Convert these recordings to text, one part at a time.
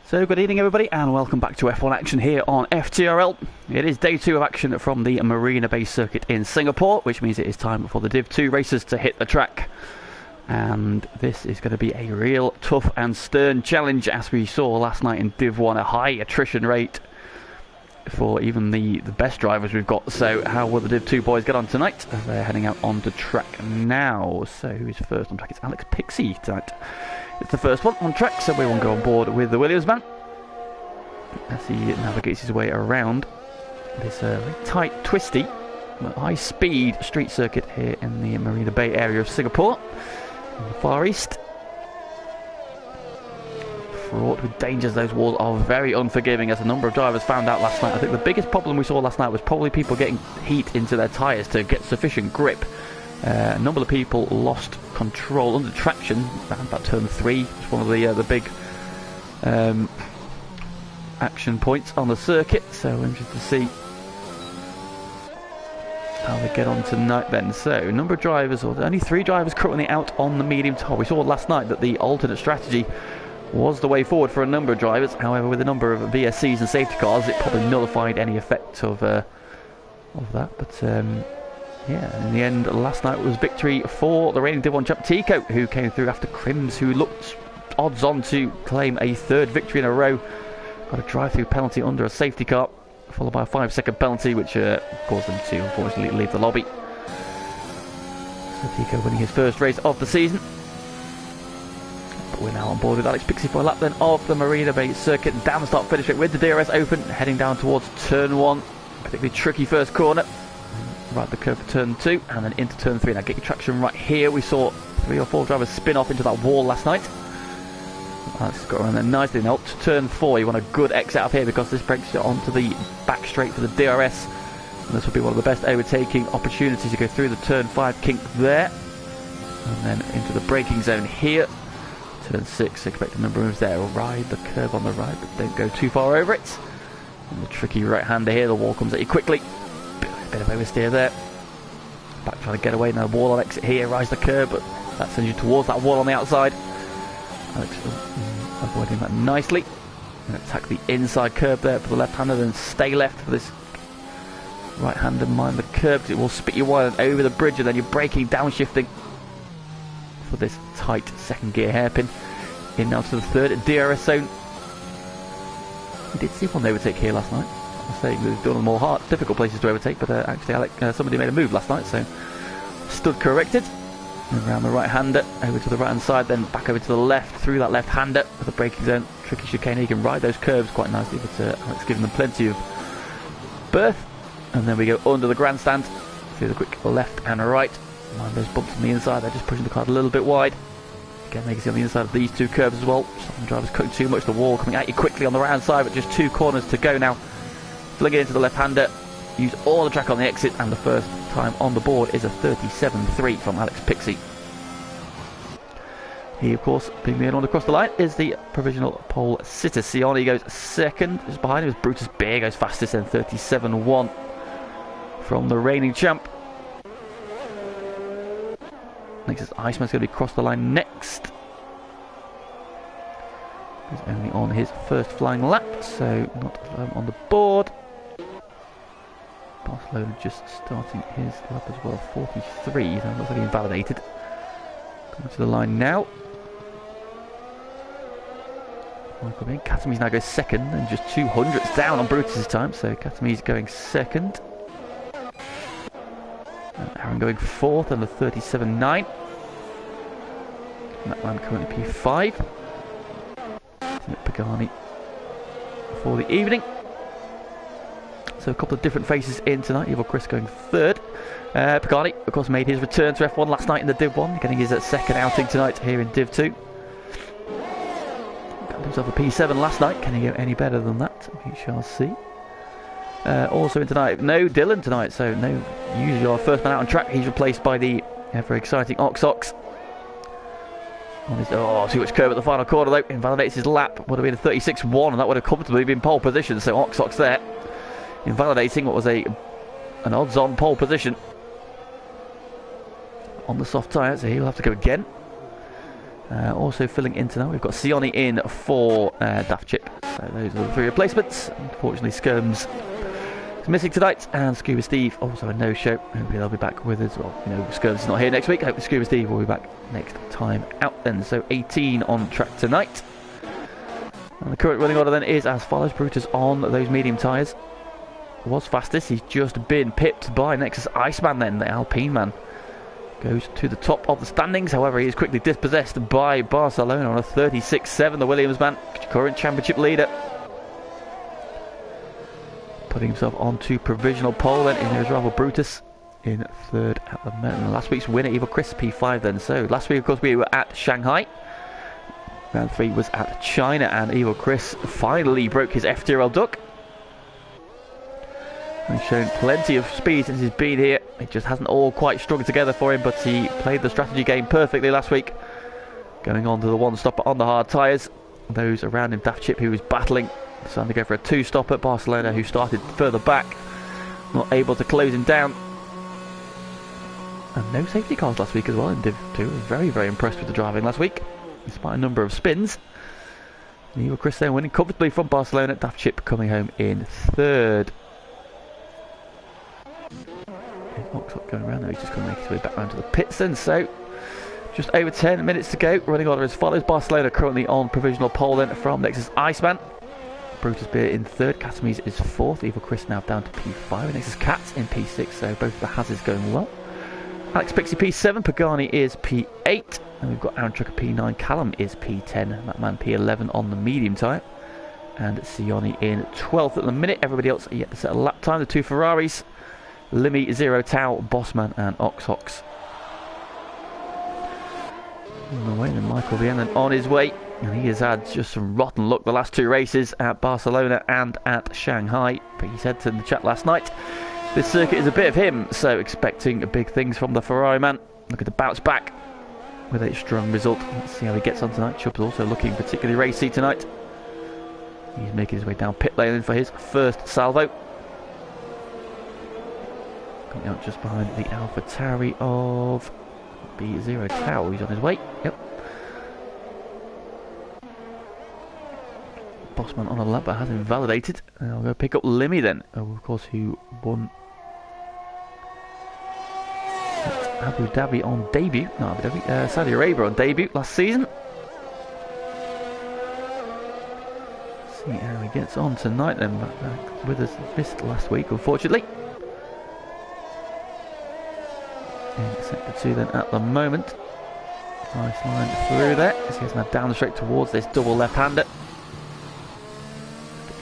So good evening everybody and welcome back to F1 action here on FTRL. It is day 2 of action from the Marina Bay circuit in Singapore, which means it is time for the Div 2 racers to hit the track. And this is going to be a real tough and stern challenge, as we saw last night in Div 1, a high attrition rate for even the best drivers we've got. So how will the Div 2 boys get on tonight? They're heading out onto track now. So who's first on track? It's Alex Pixie tonight. It's the first one on track, so we won't go on board with the Williams man as he navigates his way around this very tight, twisty, high-speed street circuit here in the Marina Bay area of Singapore, in the Far East. Fraught with dangers, those walls are very unforgiving, as a number of drivers found out last night. I think the biggest problem we saw last night was probably people getting heat into their tyres to get sufficient grip. A number of people lost control under traction around about turn 3. It's one of the big action points on the circuit, so interested to see how they get on tonight then. So a number of drivers, or only 3 drivers currently out on the medium top. We saw last night that the alternate strategy was the way forward for a number of drivers. However, with a number of VSCs and safety cars, it probably nullified any effect of that. But yeah, in the end, last night was victory for the reigning Div 1 champ Tico, who came through after Crims, who looked odds on to claim a 3rd victory in a row. Got a drive-through penalty under a safety car, followed by a 5-second penalty, which caused them to unfortunately leave the lobby. So Tico winning his first race of the season. But we're now on board with Alex Pixie for a lap then of the Marina Bay circuit, down the start finish with the DRS open, heading down towards turn 1. Particularly tricky first corner. Right the curve for turn 2 and then into turn 3. Now get your traction right here. We saw 3 or 4 drivers spin off into that wall last night. Alex has got around there nicely. Now up to turn 4, you want a good exit out of here, because this breaks you onto the back straight for the DRS, and this will be one of the best overtaking opportunities to go through the turn 5 kink there, and then into the braking zone here. Turn 6, expect a number of moves there. Ride the curve on the right, but don't go too far over it. And the tricky right hander here, the wall comes at you quickly. Bit of oversteer there. Back trying to get away. Now the wall on exit here. Rise the curb, but that sends you towards that wall on the outside. Alex avoiding that nicely. And attack the inside curb there for the left-hander, then stay left for this right-hander. Mind the curb, because it will spit you wide over the bridge, and then you're braking, downshifting for this tight 2nd gear hairpin. In now to the 3rd DRS zone. We did see one overtake here last night. I was saying there's one of the more difficult places to overtake, but actually somebody made a move last night, so stood corrected. And around the right-hander, over to the right-hand side, then back over to the left, through that left-hander for the braking zone. Tricky chicane, you can ride those curves quite nicely, but Alex giving them plenty of berth. And then we go under the grandstand, through the quick left and right. Mind those bumps on the inside, they're just pushing the car a little bit wide. Again, they can see on the inside of these 2 curves as well. Some drivers cutting too much, the wall coming at you quickly on the right-hand side, but just 2 corners to go now. Fling it into the left-hander, use all the track on the exit, and the first time on the board is a 37.3 from Alex Pixie. He, of course, being the only one across the line, is the provisional pole sitter. Sione goes 2nd, just behind him is Brutus Beer, goes fastest, then 37.1 from the reigning champ. Next is Iceman's going to be across the line next. He's only on his first flying lap, so not on the board. Barcelona just starting his lap as well, 43, so looks like he invalidated. Coming to the line now. Katami's now goes 2nd, and just 200ths down on Brutus's time, so Katami's going 2nd. And Aaron going 4th and the 37.9. That man currently P5. Pagani for the evening. So a couple of different faces in tonight. You've got Chris going 3rd. Pagani, of course, made his return to F1 last night in the Div 1, getting his 2nd outing tonight here in Div 2. Got himself a P7 last night. Can he go any better than that? We shall see. Also in tonight, no Dylan tonight, so no usually our first man out on track. He's replaced by the ever exciting Ox. On his, too much curve at the final corner though, invalidates his lap. Would have been a 36.1, and that would have comfortably been pole position. So Ox there, invalidating what was an odds-on pole position on the soft tyre. So he'll have to go again. Also filling in tonight, we've got Sione in for Daft Chip. So those are the 3 replacements. Unfortunately, Skirms is missing tonight, and Scuba Steve also a no-show. Hopefully they'll be back with us. Well, Skirms is not here next week. Hopefully Scuba Steve will be back next time out then. So 18 on track tonight. And the current running order then is as follows. Brutus on those medium tyres. Was fastest. He's just been pipped by Nexus Iceman then, the Alpine man. Goes to the top of the standings. However, he is quickly dispossessed by Barcelona on a 36-7. The Williams man, current championship leader. Putting himself onto provisional pole then in his rival Brutus in third at the moment. Last week's winner, Evil Chris, P5 then. So last week, of course, we were at Shanghai. Round 3 was at China, and Evil Chris finally broke his FTRL duck. He's shown plenty of speed since he's been here. It just hasn't all quite strung together for him, but he played the strategy game perfectly last week. Going on to the one-stopper on the hard tyres. Those around him, Daft Chip, who was battling, decided to go for a two-stopper. Barcelona, who started further back, not able to close him down. And no safety cars last week as well in Div 2. I was very, very impressed with the driving last week, despite a number of spins. And Evil Chris then winning comfortably from Barcelona. Daft Chip coming home in third. Oxford going around there, he's just going to make his way back round to the pits then. So just over 10 minutes to go. Running order as follows. Barcelona currently on provisional pole then from Nexus Iceman. Brutus Beer in third. Casamese is fourth. Evil Chris now down to P5. Nexus Cats in P6, so both of the hazards going well. Alex Pixie P7. Pagani is P8. And we've got Aaron Trucker P9. Callum is P10. That man P11 on the medium tyre. And Sioni in 12th at the minute. Everybody else yet to set a lap time. The 2 Ferraris. Limmy, Zero Tau, Bossman and Oxhox. On the way then, Michael Vienna on his way. And he has had just some rotten luck the last 2 races at Barcelona and at Shanghai. But he said in the chat last night, this circuit is a bit of him, so expecting big things from the Ferrari man. Looking to bounce back with a strong result. Let's see how he gets on tonight. Chubb's also looking particularly racy tonight. He's making his way down pit lane for his first salvo. Out just behind the AlphaTauri of B0 Tau. He's on his way. Yep. Bossman on a lap but has been validated. And I'll go pick up Limmy then. Of course, who won Abu Dhabi on debut. No, Abu Dhabi. Saudi Arabia on debut last season. See how he gets on tonight then. Back with us, missed last week, unfortunately. In sector 2 then at the moment. Nice line through there as he's now down the straight towards this double left-hander.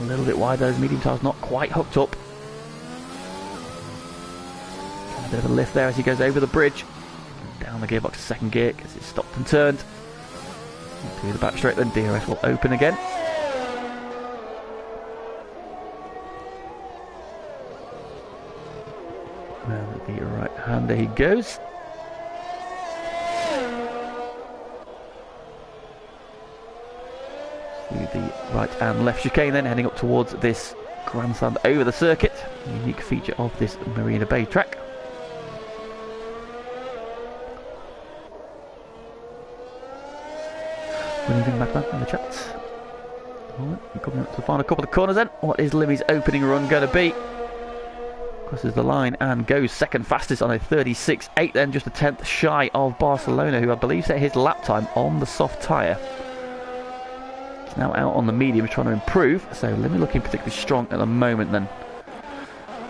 A little bit wide, those medium tyres not quite hooked up. A bit of a lift there as he goes over the bridge. Down the gearbox to second gear because it's stopped and turned. To the back straight then, DRS will open again. Well, the right hander he goes. Through the right and left chicane then, heading up towards this grandstand over the circuit. A unique feature of this Marina Bay track. What do you think back then in the chat? Alright, coming up to the final couple of corners then. What is Limmy's opening run going to be? Crosses the line and goes second fastest on a 36.8 then, just a 10th shy of Barcelona, who I believe set his lap time on the soft tyre. He's now out on the medium trying to improve, so Limmy looking particularly strong at the moment then.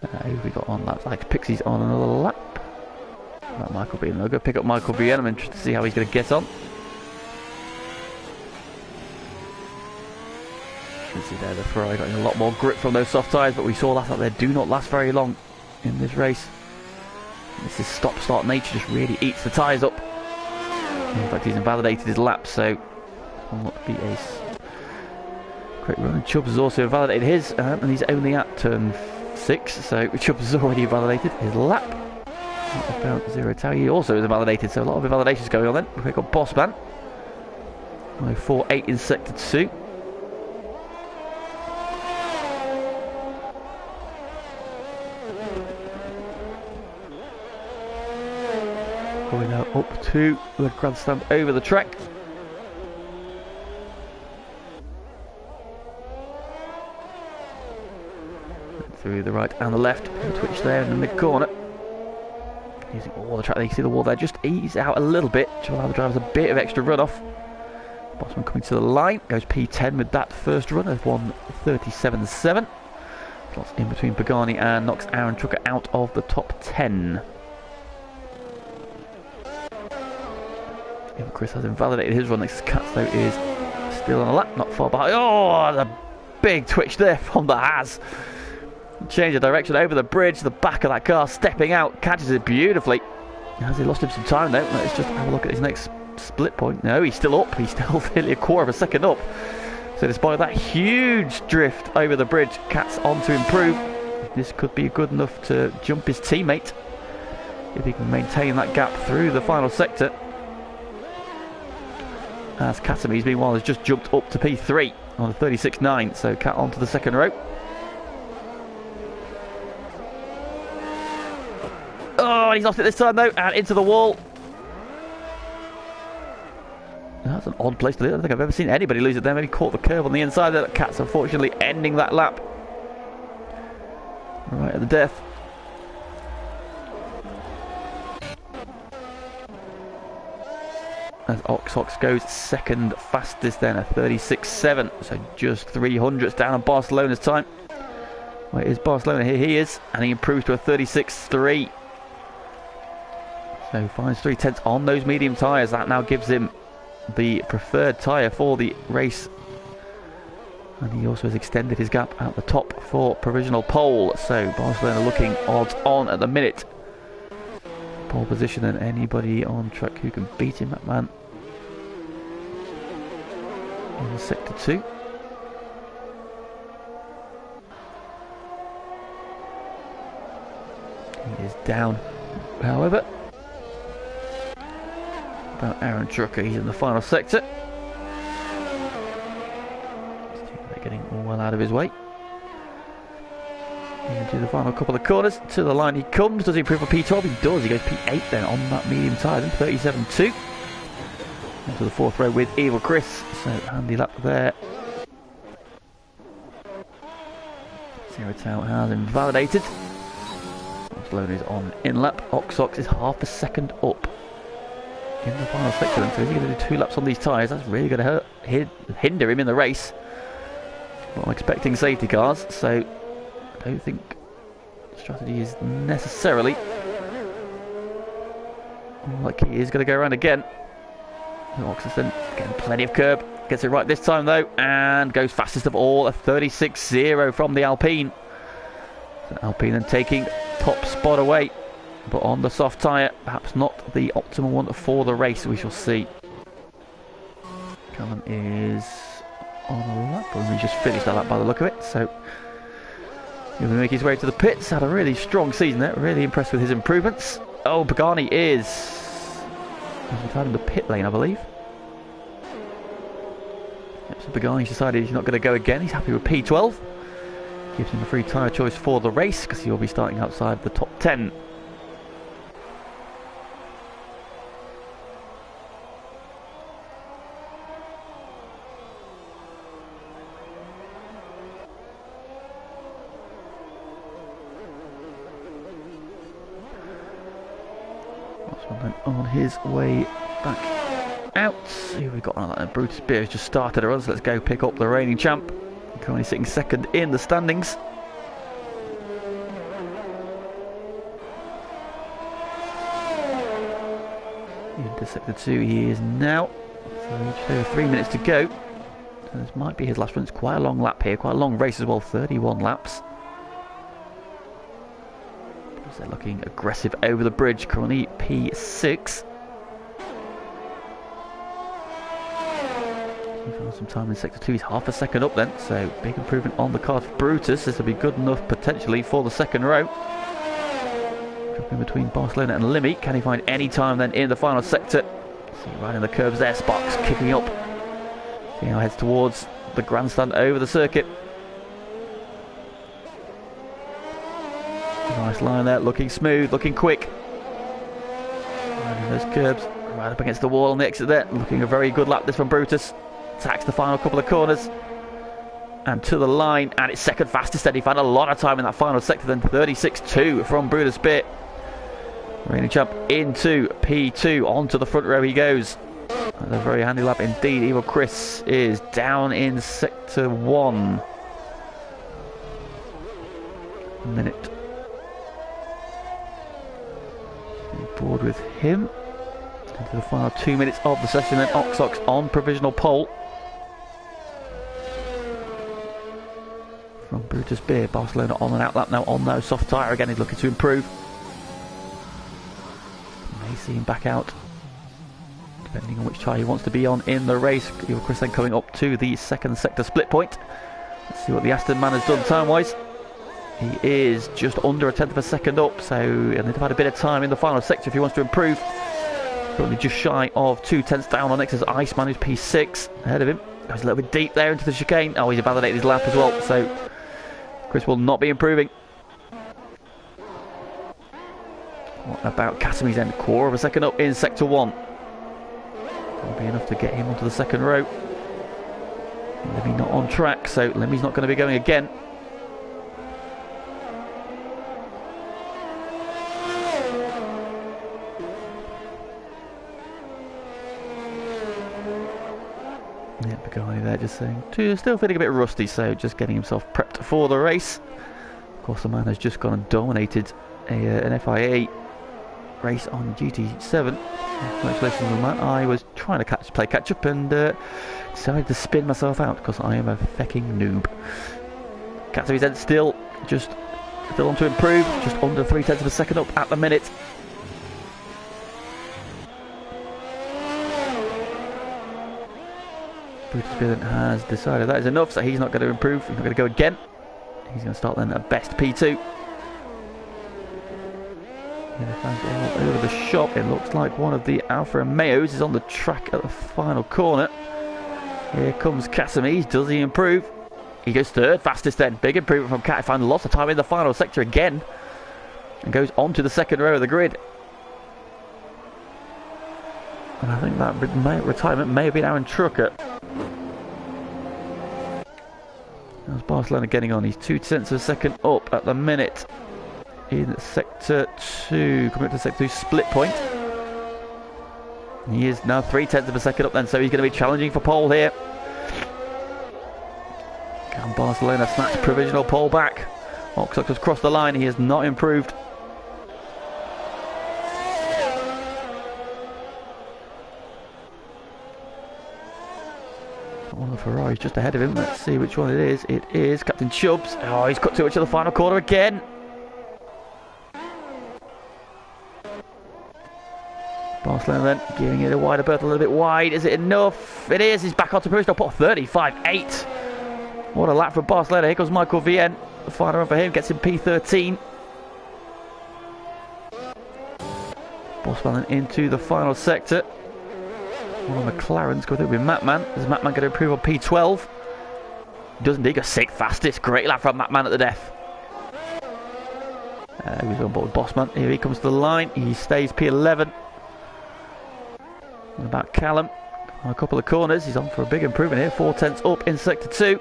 Who have we got on laps? Like Pixie's on another lap. That Michael Bean. I'll go pick up Michael Bean. I'm interested to see how he's going to get on. You can see there the Ferrari got a lot more grip from those soft tyres, but we saw last night they do not last very long in this race. This is stop-start nature, just really eats the tyres up. In fact, he's invalidated his lap, so will not be a great run. And Chubbs has also invalidated his, and he's only at turn 6, so Chubbs has already invalidated his lap. About 0 Tau, he also is invalidated, so a lot of invalidations going on then. We've got Bossman. 4.8 in sector 2. Going now up to the grandstand over the track. through the right and the left. Twitch there in the mid-corner. Using all the track there. You can see the wall there. Just ease out a little bit to allow the drivers a bit of extra runoff. Bossman coming to the line. Goes P10 with that first run of 1:37.7. Slots in between Pagani and knocks Aaron Trucker out of the top 10. Even Chris has invalidated his run. Next Katz though is still on a lap, not far behind. Oh, the big twitch there from the Haas. Change of direction over the bridge. The back of that car stepping out, catches it beautifully. Has he lost him some time though? Let's just have a look at his next split point. No, he's still up. He's still nearly a quarter of a second up. So despite that huge drift over the bridge, Katz on to improve. This could be good enough to jump his teammate if he can maintain that gap through the final sector. As Casimir, meanwhile, has just jumped up to P3 on the 36.9. So Cat onto the second row. Oh, he's lost it this time though, and into the wall. That's an odd place to do it. I don't think I've ever seen anybody lose it there. Maybe caught the curve on the inside there. Cat's unfortunately ending that lap right at the death. As Ox goes second fastest then, a 36.7. So just 300ths down on Barcelona's time. Where is Barcelona? Here he is, and he improves to a 36.3. So finds 0.3 on those medium tyres. That now gives him the preferred tyre for the race, and he also has extended his gap at the top for provisional pole. So Barcelona looking odds on at the minute. Pole position, and anybody on track who can beat him, that man in sector 2. He is down, however. About Aaron Trucker, he's in the final sector. They're getting well out of his way. Into the final couple of corners, to the line he comes. Does he improve for P12? He does. He goes P8 then on that medium tyre, then 37.2. Into the fourth row with Evil Chris. So handy lap there. Zero Tau has invalidated. Barcelona is on in lap. Ox is half a second up in the final sector, then. So is he going to do 2 laps on these tyres? That's really going to hinder him in the race. Well, I'm expecting safety cars, so I don't think the strategy is necessarily like he is going to go around again. Ox is then getting plenty of curb. Gets it right this time though, and goes fastest of all, a 36.0 from the Alpine. So Alpine then taking top spot away, but on the soft tyre, perhaps not the optimal one for the race. We shall see. Callum is on a lap, or he just finished that lap by the look of it. So he'll make his way to the pits. Had a really strong season there. Really impressed with his improvements. Oh, Pagani is retired in the pit lane, I believe. Yep, so Pagani's decided he's not going to go again. He's happy with P12. Gives him a free tyre choice for the race, because he will be starting outside the top 10. On his way back out. Who we got on that? Brutus Beers just started a run, so let's go pick up the reigning champ. Currently sitting second in the standings. Into sector 2 he is now. So 3 minutes to go. So this might be his last run. It's quite a long lap here, quite a long race as well, 31 laps. They're looking aggressive over the bridge, currently P6. He found some time in sector 2, he's half a second up then, so big improvement on the card for Brutus. This will be good enough potentially for the second row. Dropping between Barcelona and Limmy. Can he find any time then in the final sector? See right in the curves there, Sparks kicking up. See how he heads towards the grandstand over the circuit. Nice line there, looking smooth, looking quick. Riding those curbs, right up against the wall on the exit there. Looking a very good lap this from Brutus. Attacks the final couple of corners. and to the line, and it's second fastest. And he found a lot of time in that final sector. Then 36.2 from Brutus Beer. Reigning champ into P2. Onto the front row he goes. That's a very handy lap indeed. Evil Chris is down in sector 1. Minute. Board with him. Into the final 2 minutes of the session. Then Oxox on provisional pole. From Brutus Beer. Barcelona on an outlap now on no soft tyre again. He's looking to improve. May see him back out, depending on which tyre he wants to be on in the race. Chris then coming up to the second sector split point. Let's see what the Aston man has done time-wise. He is just under a tenth of a second up, so and they've had a bit of time in the final sector if he wants to improve. Currently just shy of 2/10 down on X's Iceman, who's P6 ahead of him. Goes a little bit deep there into the chicane. Oh, he's validated his lap as well, so Chris will not be improving. What about Casimi's then? Quarter of a second up in sector 1. That'll be enough to get him onto the second row. Lemmy not on track, so Lemmy's not going to be going again. Yeah, Pagani there just saying, still feeling a bit rusty, so just getting himself prepped for the race. Of course, the man has just gone and dominated an FIA race on GT7. Congratulations on that. I was trying to play catch up and decided to spin myself out because I am a fecking noob. Katsumi's then still on to improve, just under 3/10 of a second up at the minute. Brutus Beer has decided that is enough, so he's not going to improve. He's not going to go again. He's going to start then at best P2. All over the shop. It looks like one of the Alfa Romeos is on the track at the final corner. Here comes Casimir. Does he improve? He goes third fastest then. Big improvement from Cat. He found lots of time in the final sector again. And goes on to the second row of the grid. And I think that retirement may have been Aaron Trucker. How's Barcelona getting on? He's 2/10 of a second up at the minute. In sector 2, coming up to sector 2 split point. He is now 3/10 of a second up then, so he's going to be challenging for pole here. Can Barcelona snatch provisional pole back? Oxox has crossed the line, he has not improved. One of the Ferraris just ahead of him. Let's see which one it is. It is Captain Chubbs. Oh, he's cut too much of the final corner again. Barcelona then giving it a wider berth, a little bit wide. Is it enough? It is. He's back onto provisional pole. 35.8. What a lap for Barcelona. Here comes Michael Vien. The final run for him gets him P13. Barcelona into the final sector. One of McLaren's going through with Matman. Is Matman going to improve on P12? Doesn't he? Go 6th fastest. Great lap from Matman at the death. He's on board with Bossman. Here he comes to the line. He stays P11. What about Callum? On a couple of corners. He's on for a big improvement here. 4/10 up in sector 2.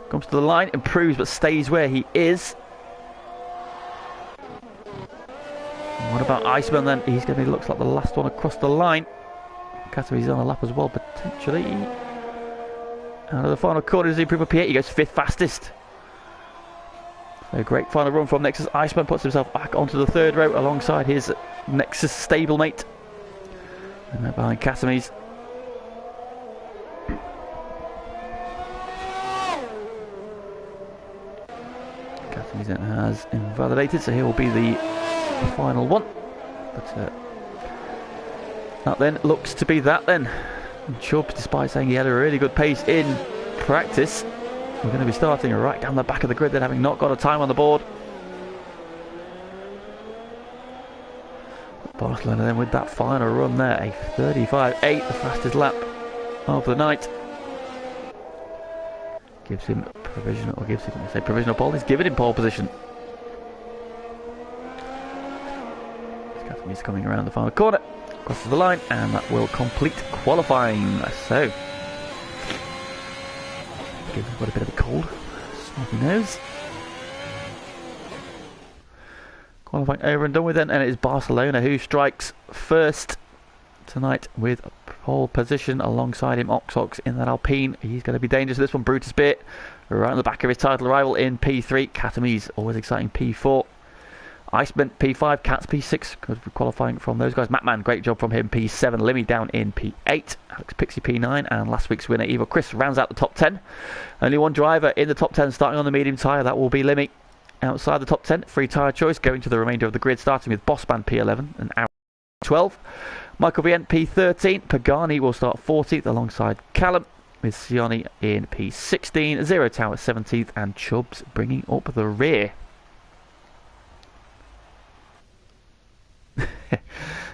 Comes to the line. Improves but stays where he is. And what about Iceman then? He's going to be, looks like the last one across the line. Katowice's on a lap as well, potentially. Out of the final corner, does he improve on P8? He goes 5th fastest. So great final run from Nexus. Iceman puts himself back onto the third row alongside his Nexus stablemate. And they're behind Casimi's. Casimi's then has invalidated, so he will be the final one. But that then looks to be that then. And Chubbs, despite saying he had a really good pace in practice, we're going to be starting right down the back of the grid then, having not got a time on the board. Barcelona then with that final run there, a 35.8, the fastest lap of the night. Gives him provisional, or gives him, I say provisional pole, he's given him pole position. He's coming around the final corner, crosses the line, and that will complete qualifying. So, Gives him quite a bit of a cold. Snotty nose. Qualifying over and done with then, and it is Barcelona who strikes first tonight with pole position. Alongside him, Ox in that Alpine. He's going to be dangerous. This one, Brutus Beer, right on the back of his title rival in P3. Katamise, always exciting, P4. Iceman, P5. Cats, P6. Good for qualifying from those guys. Matman, great job from him, P7. Limmy down in P8. Alex Pixie, P9. And last week's winner, Evil Chris, rounds out the top 10. Only one driver in the top 10 starting on the medium tyre. That will be Limmy. Outside the top 10, free tyre choice going to the remainder of the grid, starting with Bossman, P11 and Aaron, 12. Michael Vient, P13. Pagani will start 14th alongside Callum, with Sioni in P16. Zero Tower 17th, and Chubbs bringing up the rear.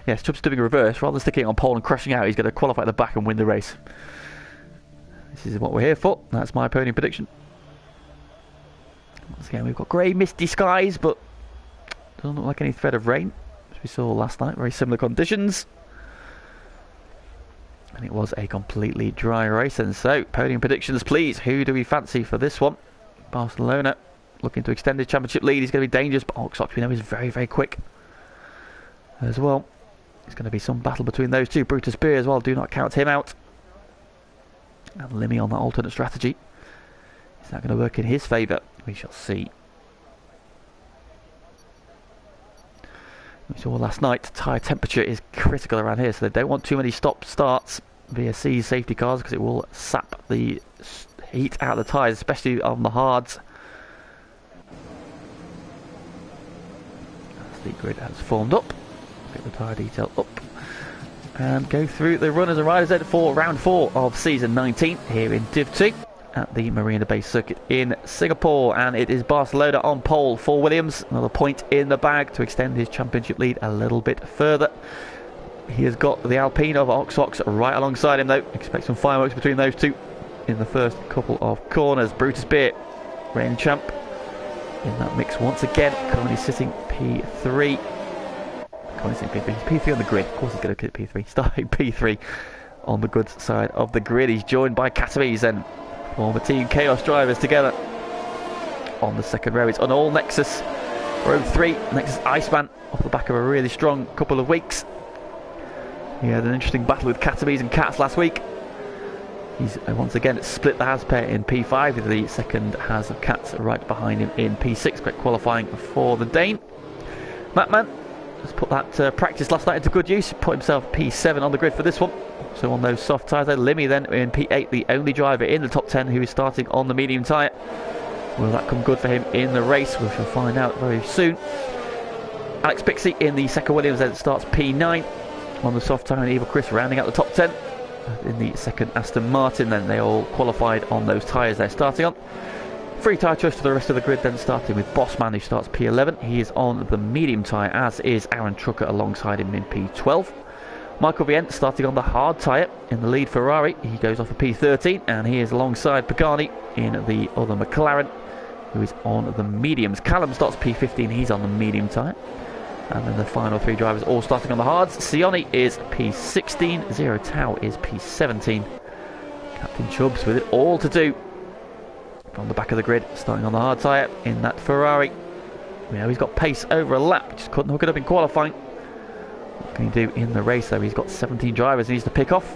Yes, Chubbs doing a reverse. Rather than sticking it on pole and crashing out, he's going to qualify at the back and win the race. This is what we're here for. That's my podium prediction. Once again, we've got grey, misty skies, but doesn't look like any threat of rain, as we saw last night. Very similar conditions. And it was a completely dry race. And so, podium predictions, please. Who do we fancy for this one? Barcelona looking to extend his championship lead. He's going to be dangerous, but Ox we know is very, very quick as well. There's going to be some battle between those two. Brutus Beer as well. Do not count him out. And Limmy on that alternate strategy. Is that going to work in his favour? We shall see. We saw last night, tyre temperature is critical around here, so they don't want too many stop-starts via C safety cars, because it will sap the heat out of the tyres, especially on the hards. As the grid has formed up, get the tyre detail up, and go through the runners and riders then for round 4 of season 19 here in Div 2 at the Marina Bay Circuit in Singapore. And it is Barcelona on pole for Williams. Another point in the bag to extend his championship lead a little bit further. He has got the Alpine of Ox right alongside him though. Expect some fireworks between those two in the first couple of corners. Brutus Beer, reigning champ, in that mix once again. Currently sitting P3. Currently sitting P3. He's P3 on the grid. Of course he's going to get P3. Starting P3 on the good side of the grid. He's joined by Katamise and former Team Chaos drivers together on the second row. It's on all Nexus. Row 3, Nexus Iceman, off the back of a really strong couple of weeks. He had an interesting battle with Katamise and Cats last week. He's once again split the Has pair in P5, with the second Has of Cats right behind him in P6. Great qualifying for the Dane. Matman has put that practice last night into good use. Put himself P7 on the grid for this one. So on those soft tyres there. Limmy then in P8, the only driver in the top 10 who is starting on the medium tyre. Will that come good for him in the race? We shall find out very soon. Alex Pixie in the second Williams then starts P9 on the soft tyre, and Evil Chris rounding out the top 10 in the second Aston Martin. Then they all qualified on those tyres they're starting on. Free tyre choice for the rest of the grid then, starting with Bossman, who starts P11. He is on the medium tyre, as is Aaron Trucker alongside him in P12. Michael Vient starting on the hard tyre in the lead Ferrari. He goes off a P13, and he is alongside Pagani in the other McLaren, who is on the mediums. Callum starts P15, he's on the medium tyre. And then the final three drivers all starting on the hards. Sioni is P16, Zero Tau is P17. Captain Chubbs with it all to do from the back of the grid, starting on the hard tyre in that Ferrari. We know he's got pace over a lap, just couldn't hook it up in qualifying. What can he do in the race though? He's got 17 drivers he needs to pick off.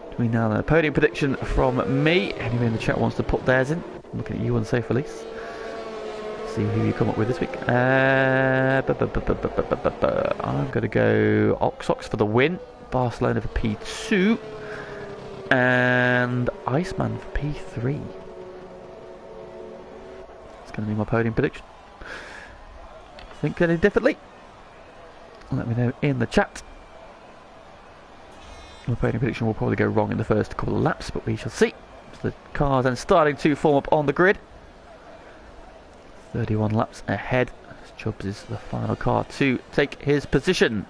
Between now and then, a podium prediction from me. Anyone in the chat wants to put theirs in? I'm looking at you and Safe Release. See who you come up with this week. I'm going to go Ox for the win, Barcelona for P2, and Iceman for P3. It's going to be my podium prediction. Think any differently? Let me know in the chat. My podium prediction will probably go wrong in the first couple of laps, but we shall see. So the cars then starting to form up on the grid. 31 laps ahead. Chubbs is the final car to take his position.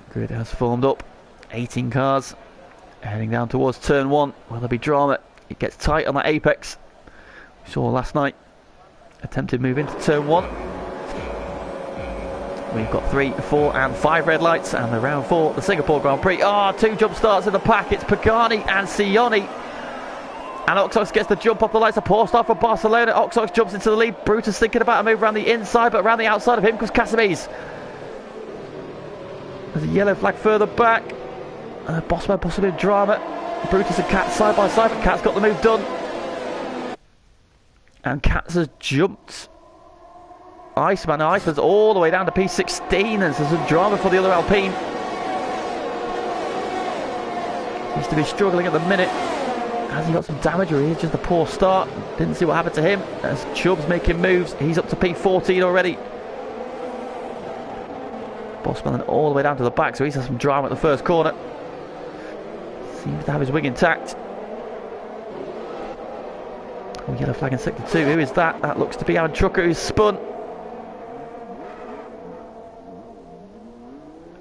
Grid has formed up. 18 cars heading down towards turn 1. Will there be drama? It gets tight on that apex. We saw last night. Attempted move into turn 1. We've got 3, 4 and 5 red lights, and the round 4, the Singapore Grand Prix. Two jump starts in the pack. It's Pagani and Sioni. And Oxox gets the jump off the lights. A poor start for Barcelona. Oxox jumps into the lead. Brutus thinking about a move around the inside, but around the outside of him comes Casames. There's a yellow flag further back. Bossman possibly in drama. Brutus and Cat side by side, but Cat's got the move done. And Cats has jumped. Iceman's all the way down to P16, and there's some drama for the other Alpine. Seems to be struggling at the minute. Has he got some damage, or is just a poor start? Didn't see what happened to him. As Chubb's making moves, he's up to P14 already. Bossman all the way down to the back, so he's had some drama at the first corner. Seems to have his wing intact. Yellow flag in sector 2. Who is that? That looks to be Aaron Trucker, who's spun.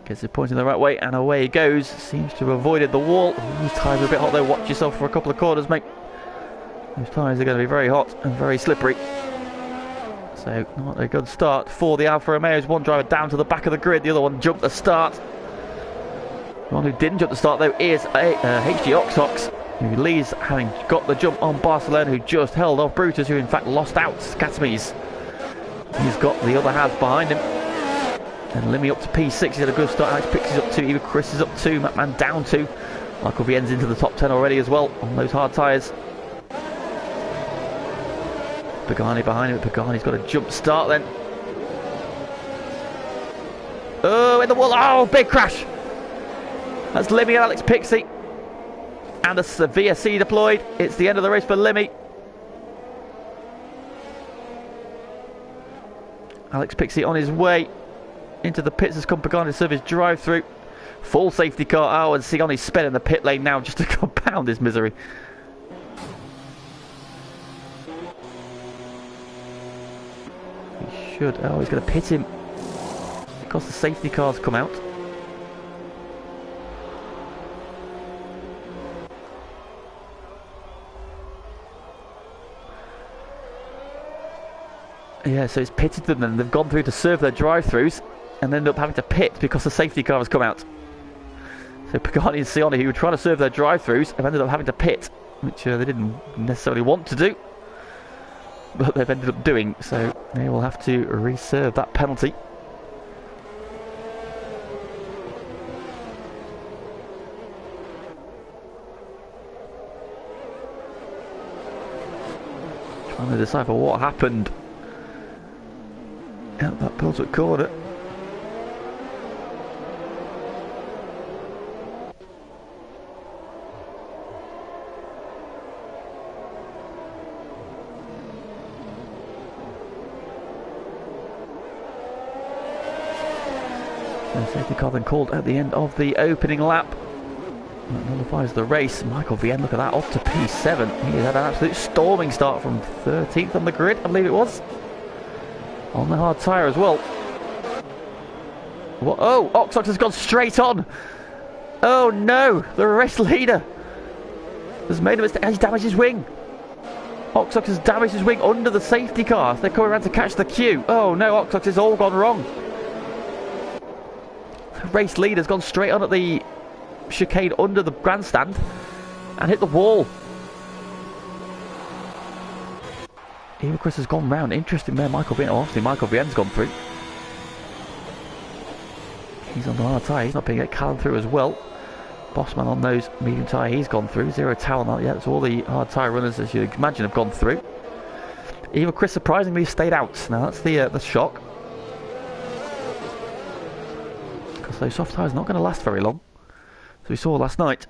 Gets it pointing the right way, and away he goes. Seems to have avoided the wall. These tyres are a bit hot though. Watch yourself for a couple of corners, mate. Those tyres are going to be very hot and very slippery. So, not a good start for the Alfa Romeos. One driver down to the back of the grid, the other one jumped the start. The one who didn't jump the start though is HG Oxox, who leads having got the jump on Barcelona, who just held off Brutus, who in fact lost out Casames. He's got the other halves behind him. And Limmy up to P6, he's had a good start. Alex Pixie's up 2, even Chris is up 2, Matman down 2. Michael Vienne's into the top 10 already as well on those hard tyres. Pagani behind him, Pagani's got a jump start then. Oh, in the wall, oh, big crash! That's Limmy and Alex Pixie. And the VSC deployed. It's the end of the race for Limmy. Alex Pixie on his way into the pits as come Pagani to serve his drive-through. Full safety car. And Sioni's sped in the pit lane now just to compound his misery. He should. Oh, he's going to pit him because the safety car's come out. Yeah, so it's pitted them and they've gone through to serve their drive-throughs and ended up having to pit because the safety car has come out. So Pagani and Sioni, who were trying to serve their drive-throughs, have ended up having to pit, which they didn't necessarily want to do, but they've ended up doing, so they will have to reserve that penalty. Trying to decipher what happened out that Pilswick corner. So safety car then called at the end of the opening lap. That nullifies the race. Michael Vienne, look at that, up to P7. He had an absolute storming start from 13th on the grid, I believe it was. On the hard tyre as well. What? Oh, Oxox has gone straight on. Oh no, the race leader has made a mistake. He's damaged his wing. Oxox has damaged his wing under the safety car. They're coming around to catch the queue. Oh no, Oxox has all gone wrong. The race leader's gone straight on at the chicane under the grandstand and hit the wall. Even Chris has gone round. Interesting there, Michael Vienne. Obviously, Michael Vienne's gone through. He's on the hard tyre. He's not being get Callum through as well. Bossman on those medium tyre. He's gone through. Zero towel on that yet. So all the hard tyre runners, as you imagine, have gone through. Even Chris surprisingly stayed out. Now that's the shock. Because those soft tyres are not going to last very long. As we saw last night.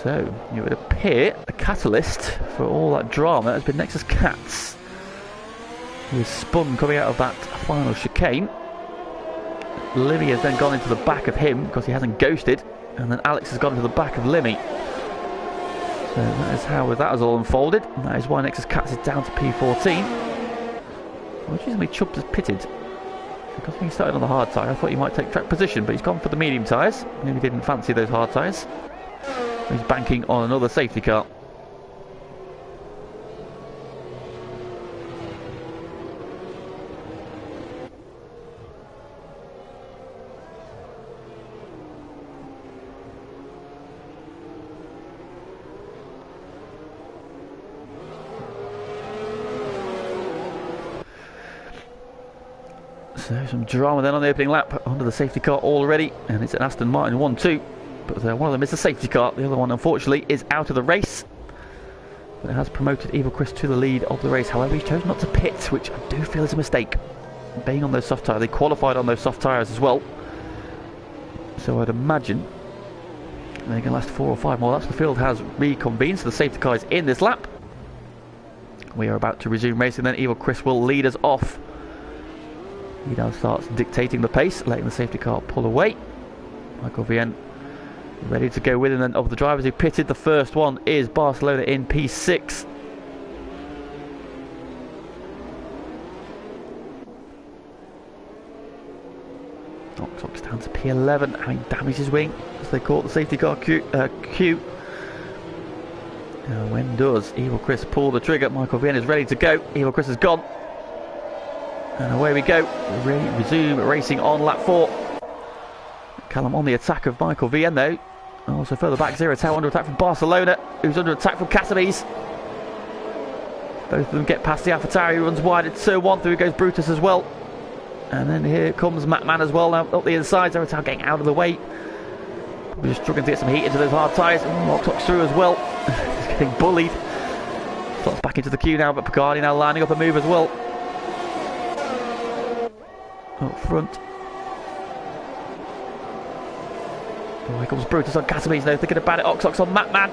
So, it would appear the catalyst for all that drama has been Nexus Cats, who is spun coming out of that final chicane. Limmy has then gone into the back of him because he hasn't ghosted, and then Alex has gone into the back of Limmy. So that is how that has all unfolded, and that is why Nexus Cats is down to P14. Which is Chubb has pitted. Because he started on the hard tyre, I thought he might take track position, but he's gone for the medium tyres. Maybe didn't fancy those hard tyres. He's banking on another safety car. So some drama then on the opening lap under the safety car already, and it's an Aston Martin 1-2, but one of them is a safety car, the other one unfortunately is out of the race, but it has promoted Evil Chris to the lead of the race. However, he chose not to pit, which I do feel is a mistake, being on those soft tyres. They qualified on those soft tyres as well, so I'd imagine they can last 4 or 5 more laps. The field has reconvened, so the safety car is in this lap. We are about to resume racing then. Evil Chris will lead us off. He now starts dictating the pace, letting the safety car pull away. Michael Vien ready to go with him. Then of the drivers who pitted, the first one is Barcelona in P6. Oxox down to P11, having damaged his wing as they caught the safety car queue. Now when does Evil Chris pull the trigger? Michael Vien is ready to go. Evil Chris is gone. And away we go. We resume racing on lap 4. Callum on the attack of Michael Vien though. Also further back, Zero Tau under attack from Barcelona, who's under attack from Casabes. Both of them get past the AlphaTauri, runs wide at turn 1, through goes Brutus as well. And then here comes Mattman as well, now up the inside. Zero Tau getting out of the way. We're just struggling to get some heat into those hard tyres. Mocktox through as well. He's getting bullied. Slots back into the queue now, but Pagani now lining up a move as well. Up front. Oh, here comes Brutus on Casabes though, thinking about it. Oxox on Mattman.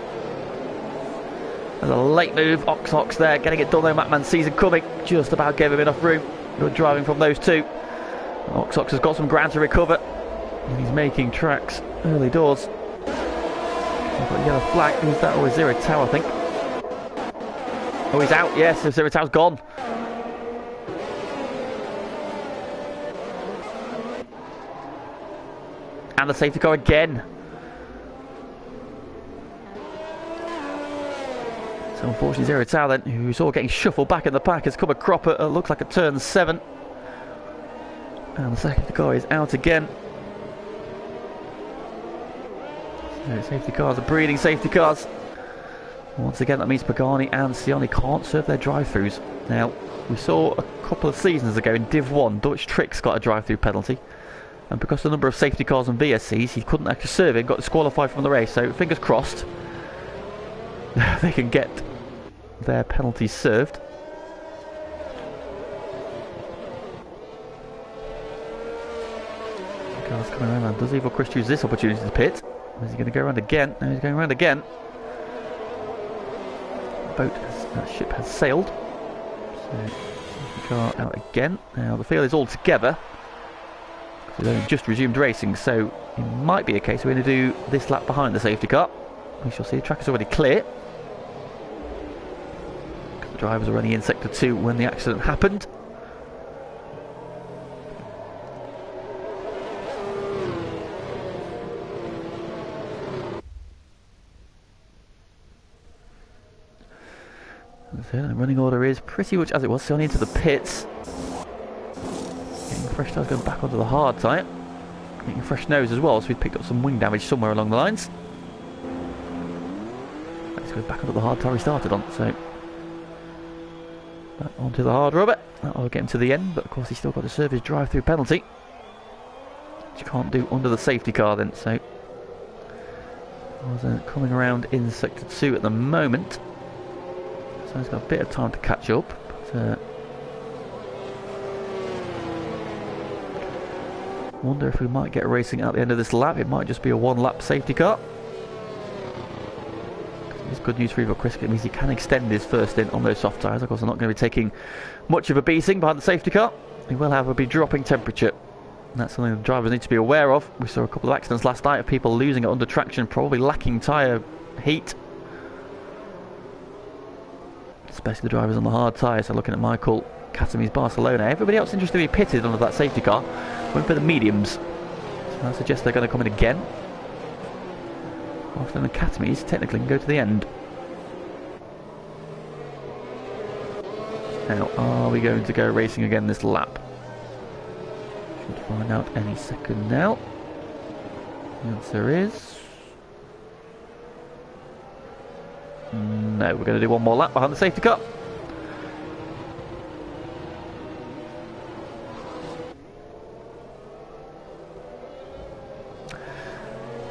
There's a late move. Oxox there, getting it done though. Mattman sees it coming. Just about gave him enough room. Good driving from those two. Oxox has got some ground to recover. And he's making tracks early doors. I've got a yellow flag. Who's that? Oh, it's Zero Tau, I think. Oh, he's out. Yes, Zero Tau's gone. And the safety car again. So unfortunately Zero Tau then, who saw getting shuffled back in the pack, has come a crop at looks like a turn 7. And the safety car is out again. So safety cars are breeding safety cars. Once again that means Pagani and Sioni can't serve their drive-thrus. Now, we saw a couple of seasons ago in Div 1, Dutch Tricks got a drive-through penalty. And because of the number of safety cars and VSCs, he couldn't actually serve it, got disqualified from the race. So fingers crossed they can get their penalties served. Cars coming around. Does Evil Chris use this opportunity to pit? Or is he going to go around again? No, he's going around again. That ship has sailed. So safety car out again. Now the field is all together. We've only just resumed racing, so it might be a case we're going to do this lap behind the safety car. We shall see. The track is already clear. The drivers were running in sector 2 when the accident happened. So the running order is pretty much as it was. So on into the pits. Fresh tyres going back onto the hard tyre. Getting a fresh nose as well, so we've picked up some wing damage somewhere along the lines. Let's go back onto the hard tyre we started on, so back onto the hard rubber. That'll get him to the end, but of course he's still got to serve his drive-through penalty, which you can't do under the safety car then, so coming around in sector 2 at the moment. So he's got a bit of time to catch up, but wonder if we might get racing at the end of this lap. It might just be a 1-lap safety car. It's good news for Evil Chris. It means he can extend his first stint on those soft tyres. Of course, they're not going to be taking much of a beating behind the safety car. He will, however, be dropping temperature. And that's something the drivers need to be aware of. We saw a couple of accidents last night of people losing it under traction, probably lacking tyre heat. Especially the drivers on the hard tyres. So looking at Michael Academy's Barcelona. Everybody else interested to be pitted under that safety car. Went for the mediums. So that suggests they're going to come in again. Whilst then Academy's technically can go to the end. Now, are we going to go racing again this lap? Should find out any second now. The answer is... no, we're going to do one more lap behind the safety car.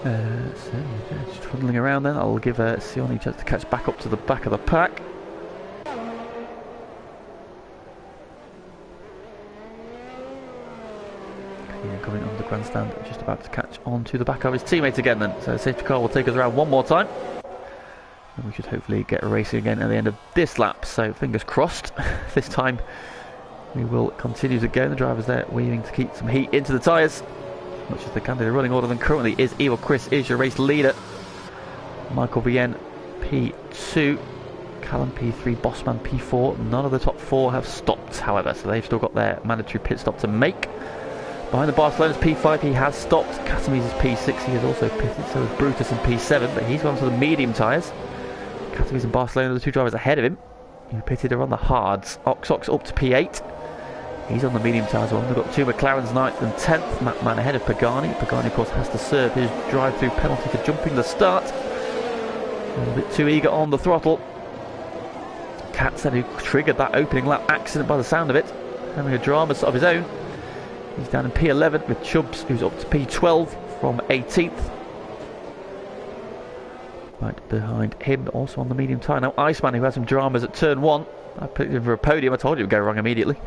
So, just trundling around then. I'll give Sione a chance to catch back up to the back of the pack. Coming on the grandstand, just about to catch on to the back of his teammate again then. So the safety car will take us around one more time. And we should hopefully get racing again at the end of this lap. So fingers crossed. This time we will continue to go. The driver's there waving to keep some heat into the tyres. Much as they can do. The running order then currently is Evil Chris is your race leader. Michael Vien P2. Callum P3, Bossman P4. None of the top four have stopped, however, so they've still got their mandatory pit stop to make. Behind the Barcelona's P5, he has stopped. Catamese is P6, he has also pitted, so is Brutus in P7, but he's gone to the medium tyres. Catamese and Barcelona, the two drivers ahead of him, who pitted are on the hards. Ox up to P8. He's on the medium tyres. We've got two McLarens, 9th and 10th. Mattman ahead of Pagani. Pagani, of course, has to serve his drive-through penalty for jumping the start. A little bit too eager on the throttle. Katsen, who triggered that opening lap accident by the sound of it, having a drama of his own. He's down in P11 with Chubbs, who's up to P12 from 18th. Right behind him, also on the medium tyre. Now, Iceman, who has some dramas at turn 1. I put him for a podium. I told you it would go wrong immediately.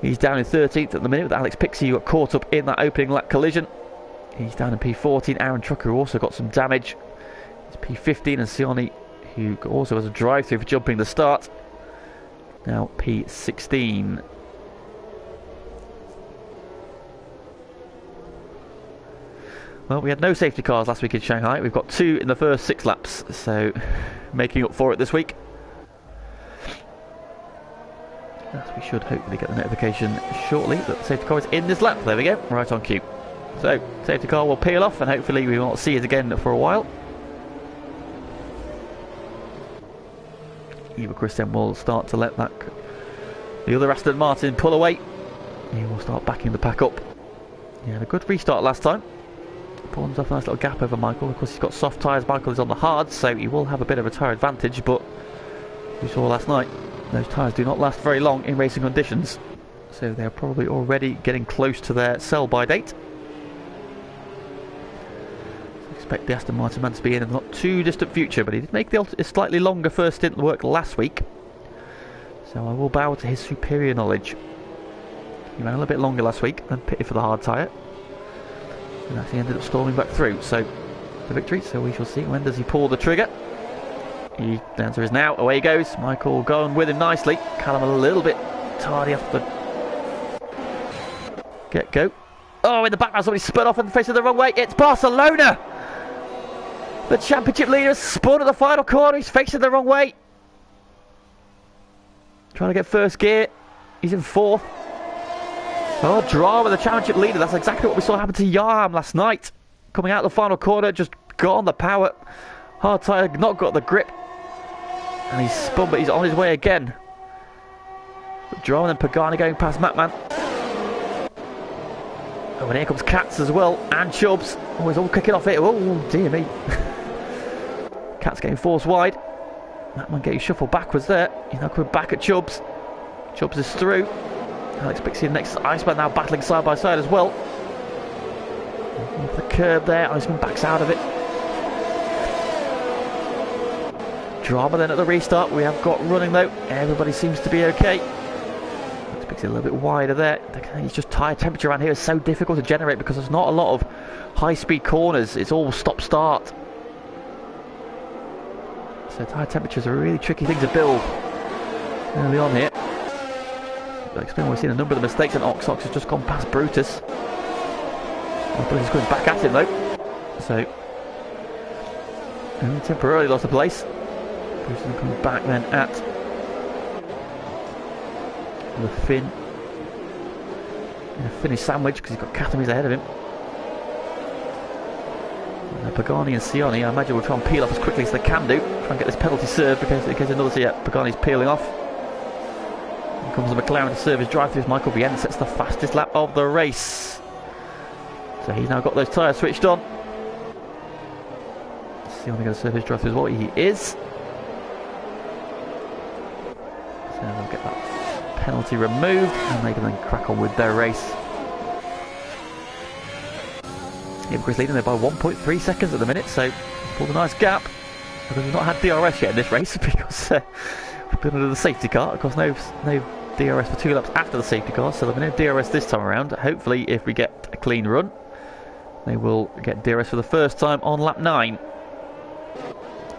He's down in 13th at the minute with Alex Pixie, who got caught up in that opening lap collision. He's down in P14. Aaron Trucker, who also got some damage. It's P15, and Sione, who also has a drive-through for jumping the start. Now P16. Well, we had no safety cars last week in Shanghai. We've got 2 in the first 6 laps, so making up for it this week. As we should hopefully get the notification shortly that the safety car is in this lap. There we go, right on cue. So, safety car will peel off and hopefully we won't see it again for a while. Eva Christian will start to let the other Aston Martin pull away. He will start backing the pack up. He had a good restart last time. Pulled himself a nice little gap over Michael. Of course, he's got soft tyres. Michael is on the hards, so he will have a bit of a tyre advantage, but we saw last night those tyres do not last very long in racing conditions, so they're probably already getting close to their sell-by date. So expect the Aston Martin man to be in the not too distant future, but he did make a slightly longer first stint work last week, so I will bow to his superior knowledge. He ran a little bit longer last week and pitted for the hard tyre, and actually ended up storming back through, so the victory. So we shall see, when does he pull the trigger? The answer is now. Away he goes. Michael going with him nicely. Callum a little bit tardy after the get-go. Oh, in the background somebody spun off and facing the wrong way. It's Barcelona! The championship leader has spun at the final corner. He's facing the wrong way. Trying to get first gear. He's in 4th. Oh, drama with the championship leader. That's exactly what we saw happen to Yarham last night. Coming out of the final corner, just got on the power. Hard tyre, not got the grip. And he's spun, but he's on his way again. Drama and Pagani going past Mattman. Oh, and here comes Katz as well, and Chubbs. Oh, he's all kicking off it. Oh, dear me. Katz getting forced wide. Mattman getting shuffled backwards there. He's now coming back at Chubbs. Chubbs is through. Alex Pixie next. Iceman now battling side by side as well. Off the curb there. Iceman backs out of it. Drama then at the restart. We have got running though. Everybody seems to be okay. Alex Pixie a little bit wider there. It's just tyre temperature around here is so difficult to generate because there's not a lot of high-speed corners. It's all stop-start. So tyre temperatures are a really tricky thing to build early on here. We've seen a number of the mistakes, and Ox has just gone past Brutus. Brutus goes back at him though, so only temporarily lost a place. Brutus comes back then at The Finn. Finish sandwich because he's got Catamese ahead of him. Pagani and Sioni, I imagine, will try and peel off as quickly as they can do. Try and get this penalty served because in case another. So yeah, Pagani's peeling off. Here comes the McLaren to serve his drive-through. Michael Vienna sets the fastest lap of the race. So he's now got those tyres switched on. Sioni going to serve his drive-through as well. He is. So they'll get that penalty removed and they can then crack on with their race. Chris leading there by 1.3 seconds at the minute, so pulled a nice gap because we've not had DRS yet in this race because we've been under the safety car. Of course, no DRS for 2 laps after the safety car, so there'll be no DRS this time around. Hopefully, if we get a clean run, they will get DRS for the first time on lap 9.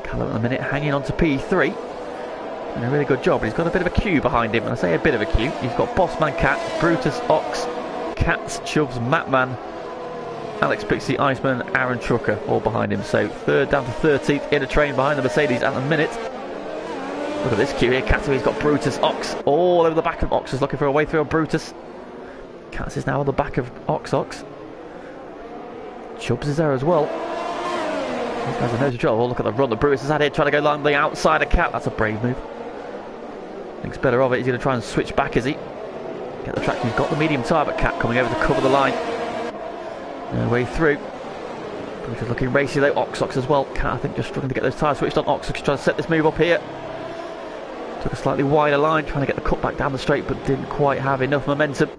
Callum at the minute hanging on to P3. Doing a really good job, but he's got a bit of a queue behind him, and I say a bit of a queue. He's got Bossman Cat, Brutus Ox, Cats, Chubbs, Matman, Alex Pixie, Iceman, Aaron Trucker all behind him. So third down to 13th in a train behind the Mercedes at the minute. Look at this queue here. Catame's got Brutus, Ox all over the back of Ox. Is looking for a way through on Brutus. Cats is now on the back of Ox. Chubbs is there as well. These guys are no trouble. Oh, look at the run that Brutus has had here, trying to go along the outside of Cat. That's a brave move. Thinks better of it. He's going to try and switch back, is he? Get the traction. He's got the medium tyre, but Cat coming over to cover the line. No way through. Brutus looking racy though. Ox as well. Cat, I think, just struggling to get those tyres switched on. Ox trying to set this move up here. Took a slightly wider line, trying to get the cut back down the straight, but didn't quite have enough momentum.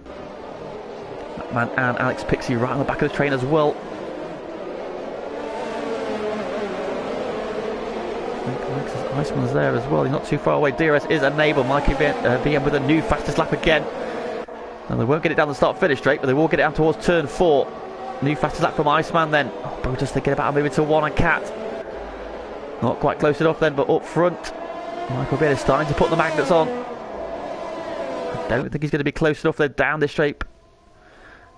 Man and Alex Pixie right on the back of the train as well. Iceman's there as well. He's not too far away. DRS is enabled. Mikey VM with a new fastest lap again. And they won't get it down the start-finish straight, but they will get it down towards turn 4. New fastest lap from Iceman then. Oh, Brutus thinking about moving to 1 and Cat. Not quite close enough then, but up front. Michael Beard is starting to put the magnets on. I don't think he's going to be close enough there down this straight.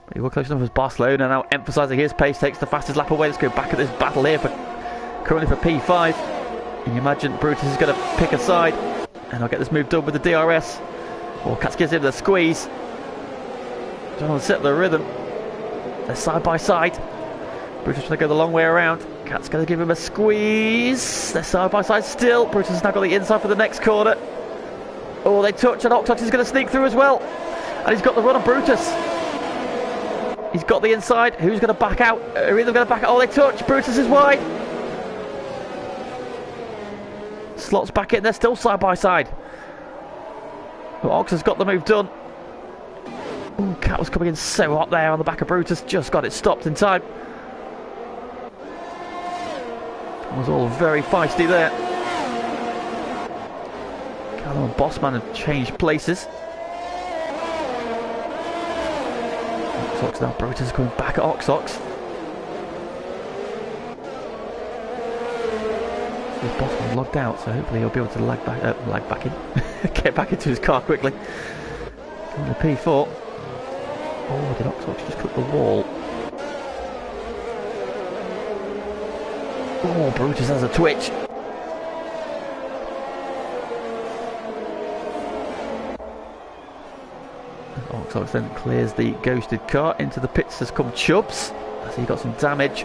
But he was close enough as Barcelona now emphasising his pace. Takes the fastest lap away. Let's go back at this battle here currently for P5. And you imagine Brutus is going to pick a side. And I'll get this move done with the DRS. Or Cat gives him the squeeze. Trying to set the rhythm. They're side by side. Brutus trying to go the long way around. Cat's going to give him a squeeze. They're side by side still. Brutus has now got the inside for the next corner. Oh, they touch, and Octox is going to sneak through as well. And he's got the run on Brutus. He's got the inside. Who's going to back out? Are either going to back out? Oh, they touch. Brutus is wide. Slots back in. They're still side by side. But Ox has got the move done. Ooh, Cat was coming in so hot there on the back of Brutus. Just got it stopped in time. It was all very feisty there. Callum and Bossman have changed places. Ox now. Brutus is coming back at Ox. Bossman logged out, so hopefully he'll be able to lag back in. Get back into his car quickly. Going to P4. Oh, did Ox just clip the wall? Oh, Brutus has a twitch. Ox then clears the ghosted car. Into the pits has come Chubbs. I see he got some damage.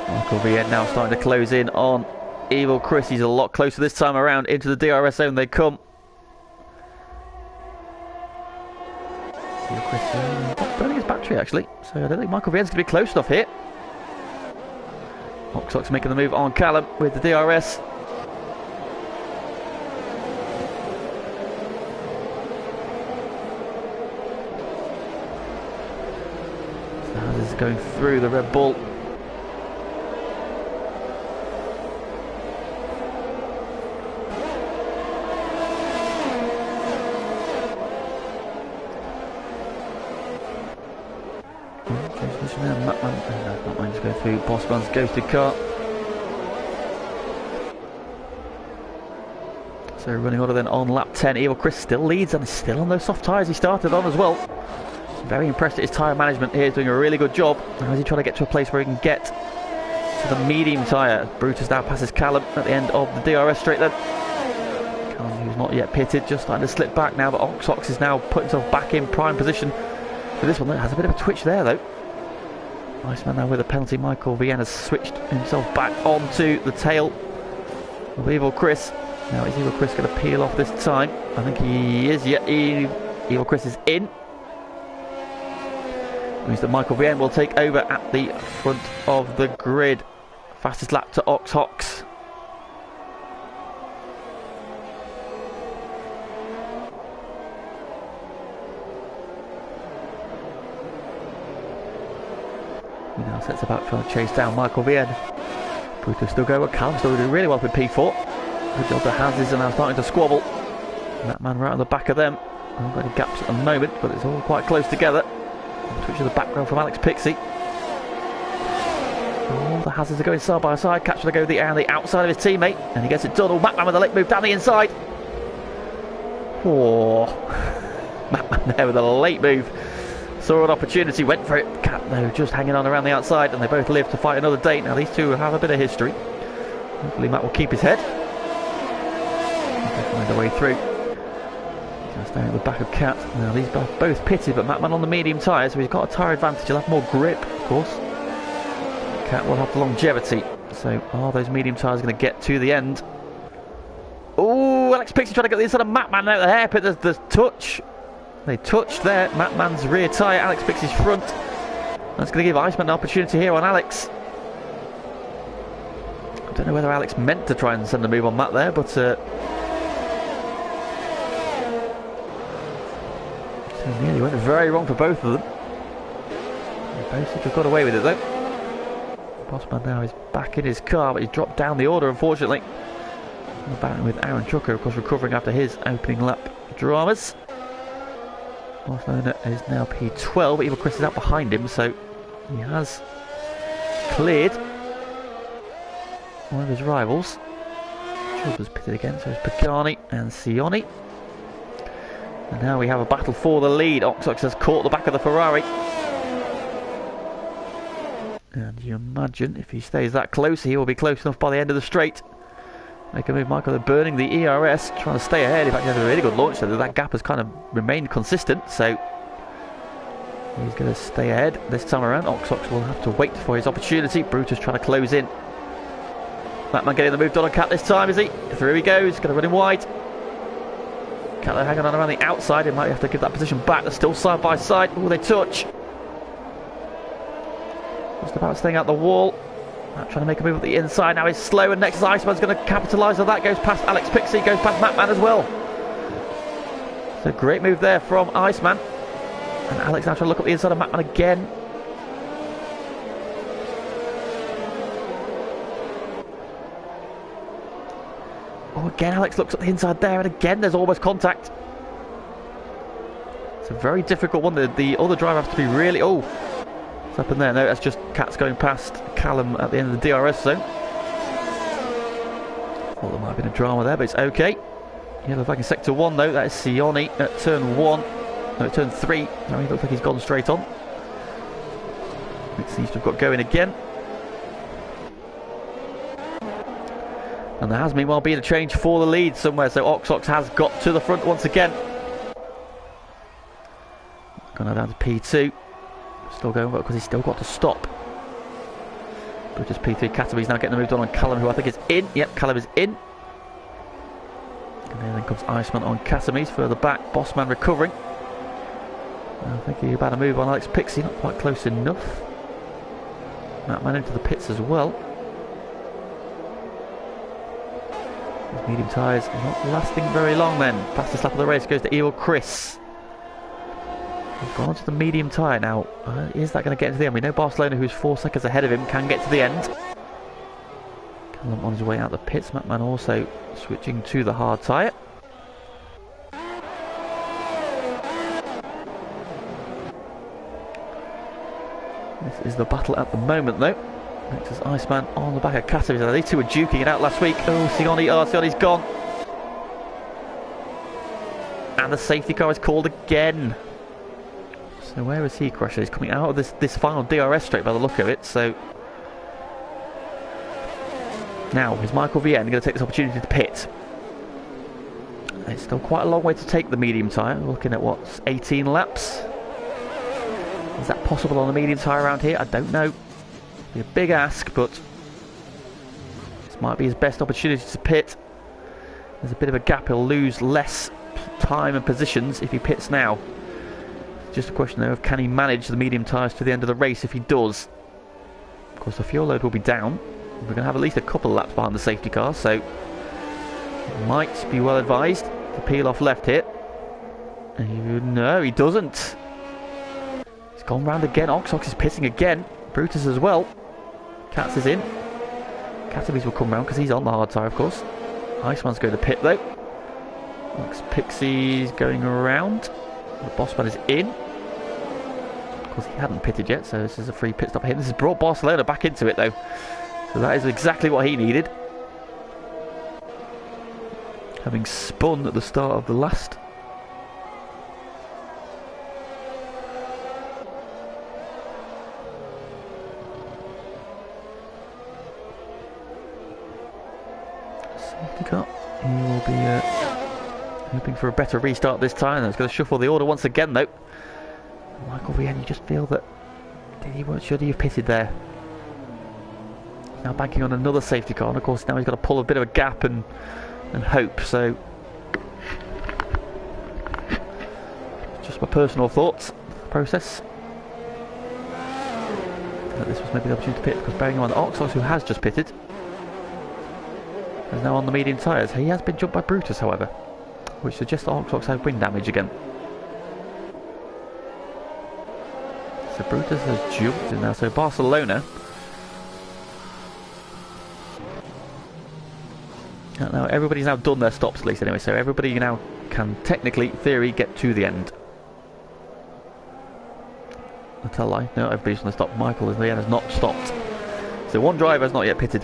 Michael Vien now starting to close in on Evil Chris. He's a lot closer this time around. Into the DRS zone they come. Evil Chris burning his battery actually, so I don't think Michael Vien's going to be close enough here. Ox making the move on Callum with the DRS. This is going through the Red Bull. Matman just going through Bossman's ghosted car. So running order then on lap 10. Evil Chris still leads and is still on those soft tyres he started on as well. Very impressed at his tyre management here. He's doing a really good job. Now is he trying to get to a place where he can get to the medium tyre? Brutus now passes Callum at the end of the DRS straight then. not yet pitted, just starting to slip back now, but Ox is now putting himself back in prime position for this one. That has a bit of a twitch there though. Iceman now with a penalty. Michael Vienne has switched himself back onto the tail of Evil Chris. Now is Evil Chris going to peel off this time? I think he is. Yeah, Evil Chris is in. It means that Michael Vienne will take over at the front of the grid. Fastest lap to Ox. He now sets about trying to chase down Michael Vienne. Brutus still going, Callum still doing really well with P4. Good job the Hazes are now starting to squabble. And that man right on the back of them. I've got any gaps at the moment, but it's all quite close together. Twitch of the background from Alex Pixie. Oh, the Hazards are going side by side. Catch to go the outside of his teammate, and he gets it done. Oh, Matman with a late move down the inside. Oh, Matman there with a late move. Saw an opportunity, went for it. Cat though just hanging on around the outside, and they both live to fight another day. Now these two have a bit of history. Hopefully Matt will keep his head. They'll find their way through. Staying at the back of Cat. Now these both pitted, but Matman on the medium tyres, so he's got a tyre advantage. He'll have more grip, of course. Cat will have the longevity. So are those medium tyres going to get to the end? Oh, Alex Pixie trying to get the inside of Matman out of the hairpin. There's touch. They touched there. Matman's rear tyre, Alex Pixie's front. That's going to give Iceman an opportunity here on Alex. I don't know whether Alex meant to try and send a move on Matt there, but nearly went very wrong for both of them. They both seem to have got away with it though. Bossman now is back in his car, but he's dropped down the order unfortunately. Battling with Aaron Trucker, of course, recovering after his opening lap dramas. Barcelona is now P12, but Evil Chris is out behind him, so he has cleared one of his rivals. Childer's pitted again, so it's Pagani and Sioni. And now we have a battle for the lead. Ox has caught the back of the Ferrari. And you imagine if he stays that close, he will be close enough by the end of the straight. Make a move, Michael. They're burning the ERS, trying to stay ahead. In fact, he has a really good launch, so that gap has kind of remained consistent. So he's going to stay ahead this time around. Ox will have to wait for his opportunity. Brutus trying to close in. That man getting the move done on Cat this time, is he? Through he goes, going to run him wide. Cat hanging on around the outside. He might have to give that position back. They're still side by side. Oh, they touch. Just about staying out the wall. Trying to make a move at the inside. Now he's slow, and next is Iceman's going to capitalise on that. Goes past Alex Pixie, goes past Matman as well. So great move there from Iceman. And Alex now trying to look at the inside of Matman again. Oh, again Alex looks at the inside there, and again there's almost contact. It's a very difficult one. The other driver has to be really... Oh, what's happened there? No, that's just Cat's going past Callum at the end of the DRS zone. Thought there might have been a drama there, but it's okay. Yellow flag in sector 1 though. That is Sioni at turn 1. No, turn 3. No, he looks like he's gone straight on. It seems to have got going again. And there has meanwhile been a change for the lead somewhere, so Ox has got to the front once again. Gone down to P2. Still going because he's still got to stop. But just P3 Katabi's now getting the move done on Callum, who I think is in. Yep, Callum is in. And then comes Iceman on Casamis further back. Bossman recovering. I think he's about to move on Alex Pixie, not quite close enough. That man into the pits as well. These medium tyres not lasting very long then. Fastest lap of the race goes to Evil Chris. We've gone to the medium tyre now. Is that going to get into the end? We know Barcelona, who's 4 seconds ahead of him, can get to the end. Callum on his way out the pits. Matman also switching to the hard tyre. This is the battle at the moment though. Next is Iceman on the back of Katowice. These two were duking it out last week. Oh, Sioni's gone. And the safety car is called again. So where is he crashing? He's coming out of this final DRS straight by the look of it. So now is Michael Vienne going to take this opportunity to pit? It's still quite a long way to take the medium tyre. We're looking at what's 18 laps. Is that possible on a medium tyre around here? I don't know. It'd be a big ask, but this might be his best opportunity to pit. There's a bit of a gap. He'll lose less time and positions if he pits now. Just a question though of can he manage the medium tyres to the end of the race. If he does, of course the fuel load will be down. We're going to have at least a couple of laps behind the safety car, so might be well advised to peel off left here. No, he doesn't. He's gone round again. Ox is pitting again. Brutus as well. Katz is in. Katabies will come round because he's on the hard tyre, of course. Iceman's going to pit though. Looks Pixie's going around. The Bossman is in. Of course, he hadn't pitted yet, so this is a free pit stop here. This has brought Barcelona back into it though. So that is exactly what he needed. Having spun at the start of the last. Safety car. He will be hoping for a better restart this time. It's going to shuffle the order once again though. Michael Vienne, you just feel that should he have pitted there? Now banking on another safety car, and of course now he's got to pull a bit of a gap and hope. So just my personal thoughts process. This was maybe the opportunity to pit, because bearing in mind that Oxox, who has just pitted, is now on the medium tyres. He has been jumped by Brutus, however, which suggests that Oxox had wind damage again. So Brutus has jumped in now. So Barcelona. Now everybody's now done their stops at least anyway, so everybody now can technically, theory, get to the end. I tell a lie, no, everybody's on the stop. Michael in the end has not stopped. So one driver has not yet pitted.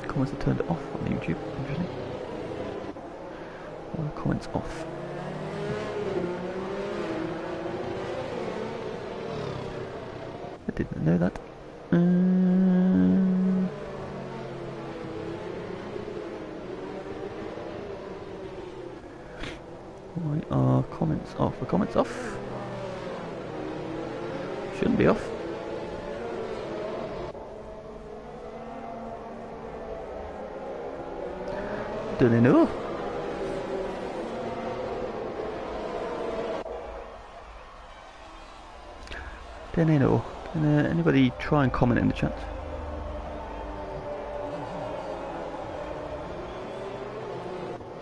Comments are turned off on YouTube, interesting. Comments off. I didn't know that. Why are comments off? Are comments off? Shouldn't be off. Don't they know? Don't know. Can anybody try and comment in the chat?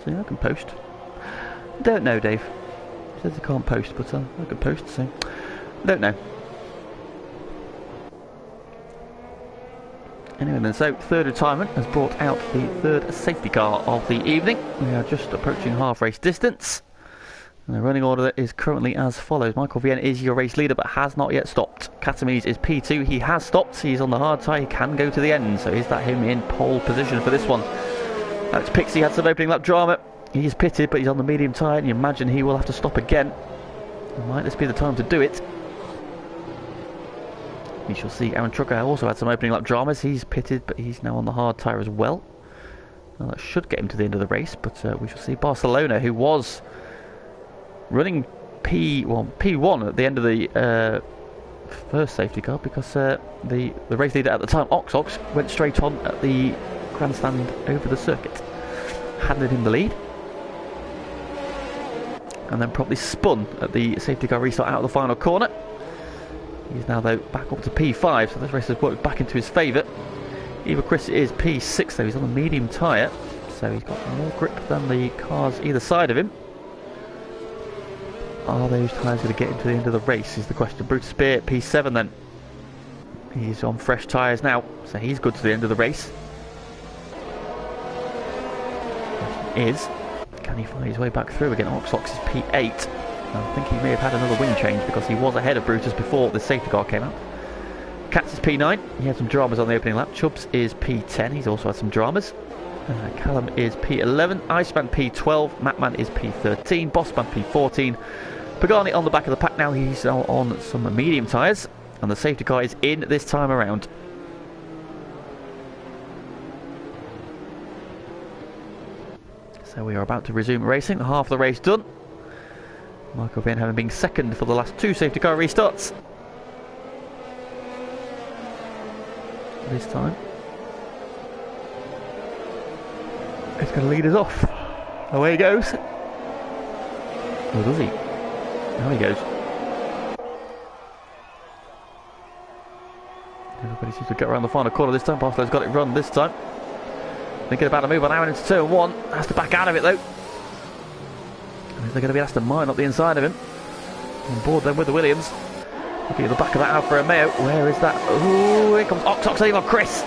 So yeah, I can post. Don't know, Dave. He says I can't post, but I can post, so don't know. Anyway then, so third retirement has brought out the third safety car of the evening. We are just approaching half race distance. And the running order is currently as follows. Michael Vienne is your race leader but has not yet stopped. Katames is P2. He has stopped. He's on the hard tyre. He can go to the end. So is that him in pole position for this one? Alex Pixie had some opening lap drama. He's pitted, but he's on the medium tyre. And you imagine he will have to stop again. Might this be the time to do it? We shall see. Aaron Trucker also had some opening lap dramas. He's pitted, but he's now on the hard tyre as well. Now that should get him to the end of the race, but we shall see. Barcelona, who was running P1 at the end of the first safety car, because the race leader at the time, Ox, went straight on at the grandstand over the circuit, handed him the lead, and then probably spun at the safety car restart out of the final corner. He's now though back up to P5, so this race has worked back into his favour. Eva Chris is P6 though. He's on the medium tyre, so he's got more grip than the cars either side of him. Are those tyres going to get into the end of the race is the question. Brutus Spear, P7 then. He's on fresh tyres now, so he's good to the end of the race. Is, can he find his way back through again? Oxox is P8. I think he may have had another wing change because he was ahead of Brutus before the safety car came out. Katz is P9. He had some dramas on the opening lap. Chubbs is P10. He's also had some dramas. Callum is P11. Iceman P12. Matman is P13. Bossman P14. Pagani on the back of the pack now. He's on some medium tyres, and the safety car is in this time around. So we are about to resume racing. Half of the race done. Michael Vian having been second for the last 2 safety car restarts. This time he's going to lead us off. Away he goes. Or does he? Now he goes. Everybody seems to get around the final corner this time. Barcelona's got it run this time. Thinking about a move on Aaron into turn 1. Has to back out of it though. And they're going to be asked to mine up the inside of him. On board then with the Williams. Looking at the back of that Alfa Romeo. Where is that? Ooh, here comes Oxox over Chris.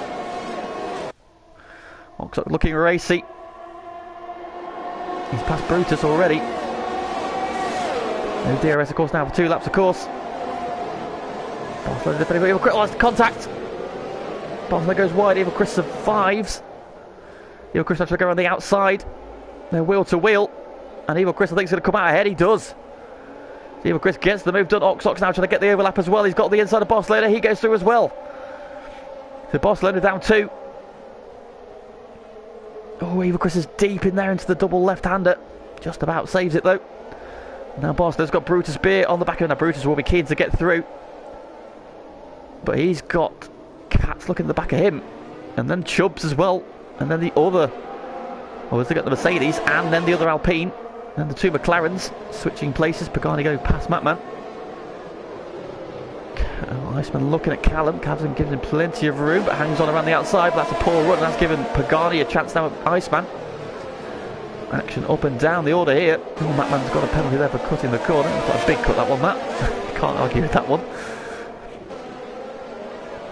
Oxox looking racy. He's past Brutus already. No DRS of course now for 2 laps of course. Barcelona defending Evil Chris. Oh, that's the contact. Barcelona goes wide. Evil Chris survives. Evil Chris has to go around the outside. They're wheel to wheel. And Evil Chris I think is going to come out ahead. He does. Evil Chris gets the move done. Oxox now trying to get the overlap as well. He's got the inside of Barcelona. He goes through as well. So Barcelona down 2. Oh, Evil Chris is deep in there into the double left-hander. Just about saves it though. Now Barcelona's got Brutus Beer on the back of him. Now Brutus will be keen to get through. But he's got Cats looking at the back of him. And then Chubbs as well. And then the other. Oh, let's look at the Mercedes and then the other Alpine. And the 2 McLarens switching places. Pagani going past Matman. Iceman looking at Callum. Callum gives him plenty of room but hangs on around the outside. But that's a poor run. That's given Pagani a chance now at Iceman. Action up and down the order here. Oh, Matman's got a penalty there for cutting the corner. It's quite a big cut that one, Matt. Can't argue with that one.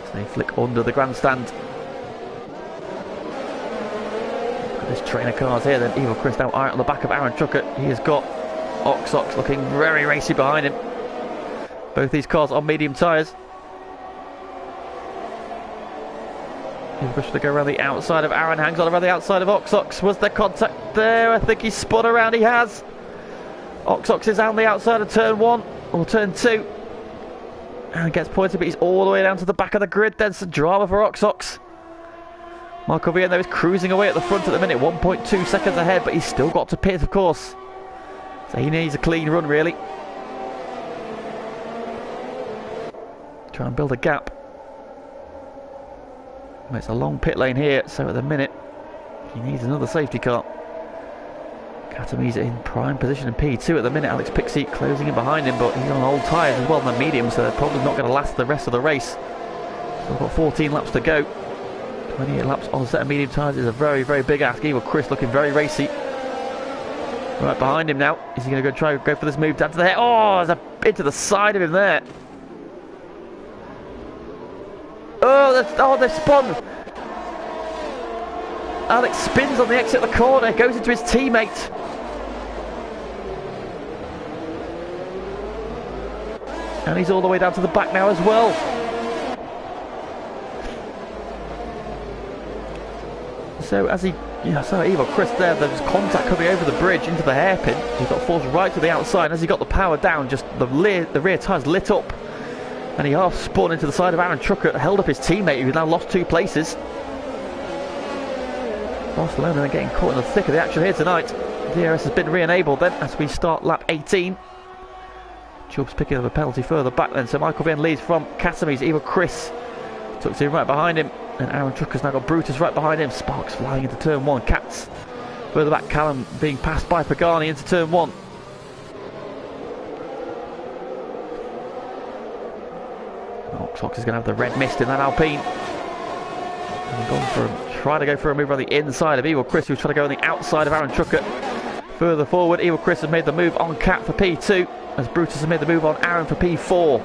So they flick under the grandstand. This train of cars here then. Evil Chris now out on the back of Aaron Truckett. He has got Oxox looking very racy behind him. Both these cars on medium tyres. Evil Chris to go around the outside of Aaron. Hangs on around the outside of Oxox. Was there contact there? I think he's spun around. He has. Oxox is on the outside of turn 1 or turn 2. And gets pointed but he's all the way down to the back of the grid. Then some drama for Oxox. Michael Vian though is cruising away at the front at the minute, 1.2 seconds ahead, but he's still got to pit of course. So he needs a clean run really. Try and build a gap. It's a long pit lane here, so at the minute he needs another safety car. Katami's in prime position in P2 at the minute. Alex Pixie closing in behind him, but he's on old tyres as well, on the medium, so they're probably not going to last the rest of the race. So we've got 14 laps to go. 28 laps on a set of medium tyres is a very, very big ask. Evil Chris looking very racy. Right behind him now. Is he going to go for this move down to the head? Oh, there's a bit to the side of him there. Oh, they've spun. Alex spins on the exit of the corner, goes into his teammate. And he's all the way down to the back now as well. So as he, so Evil Chris there's contact coming over the bridge into the hairpin. He got forced right to the outside. As he got the power down, just the rear tyres lit up. And he half spun into the side of Aaron Truckett, held up his teammate who's now lost 2 places. Barcelona are getting caught in the thick of the action here tonight. DRS has been re-enabled then as we start lap 18. Chubbs picking up a penalty further back then. So Michael Vian leads from Casamese. Evil Chris tucks in right behind him. And Aaron Trucker's now got Brutus right behind him. Sparks flying into turn 1. Cats further back. Callum being passed by Pagani into turn 1. Oxox is going to have the red mist in that Alpine. Trying to go for a move on the inside of Evil Chris, who's trying to go on the outside of Aaron Truckett. Further forward, Evil Chris has made the move on Cat for P2, as Brutus has made the move on Aaron for P4.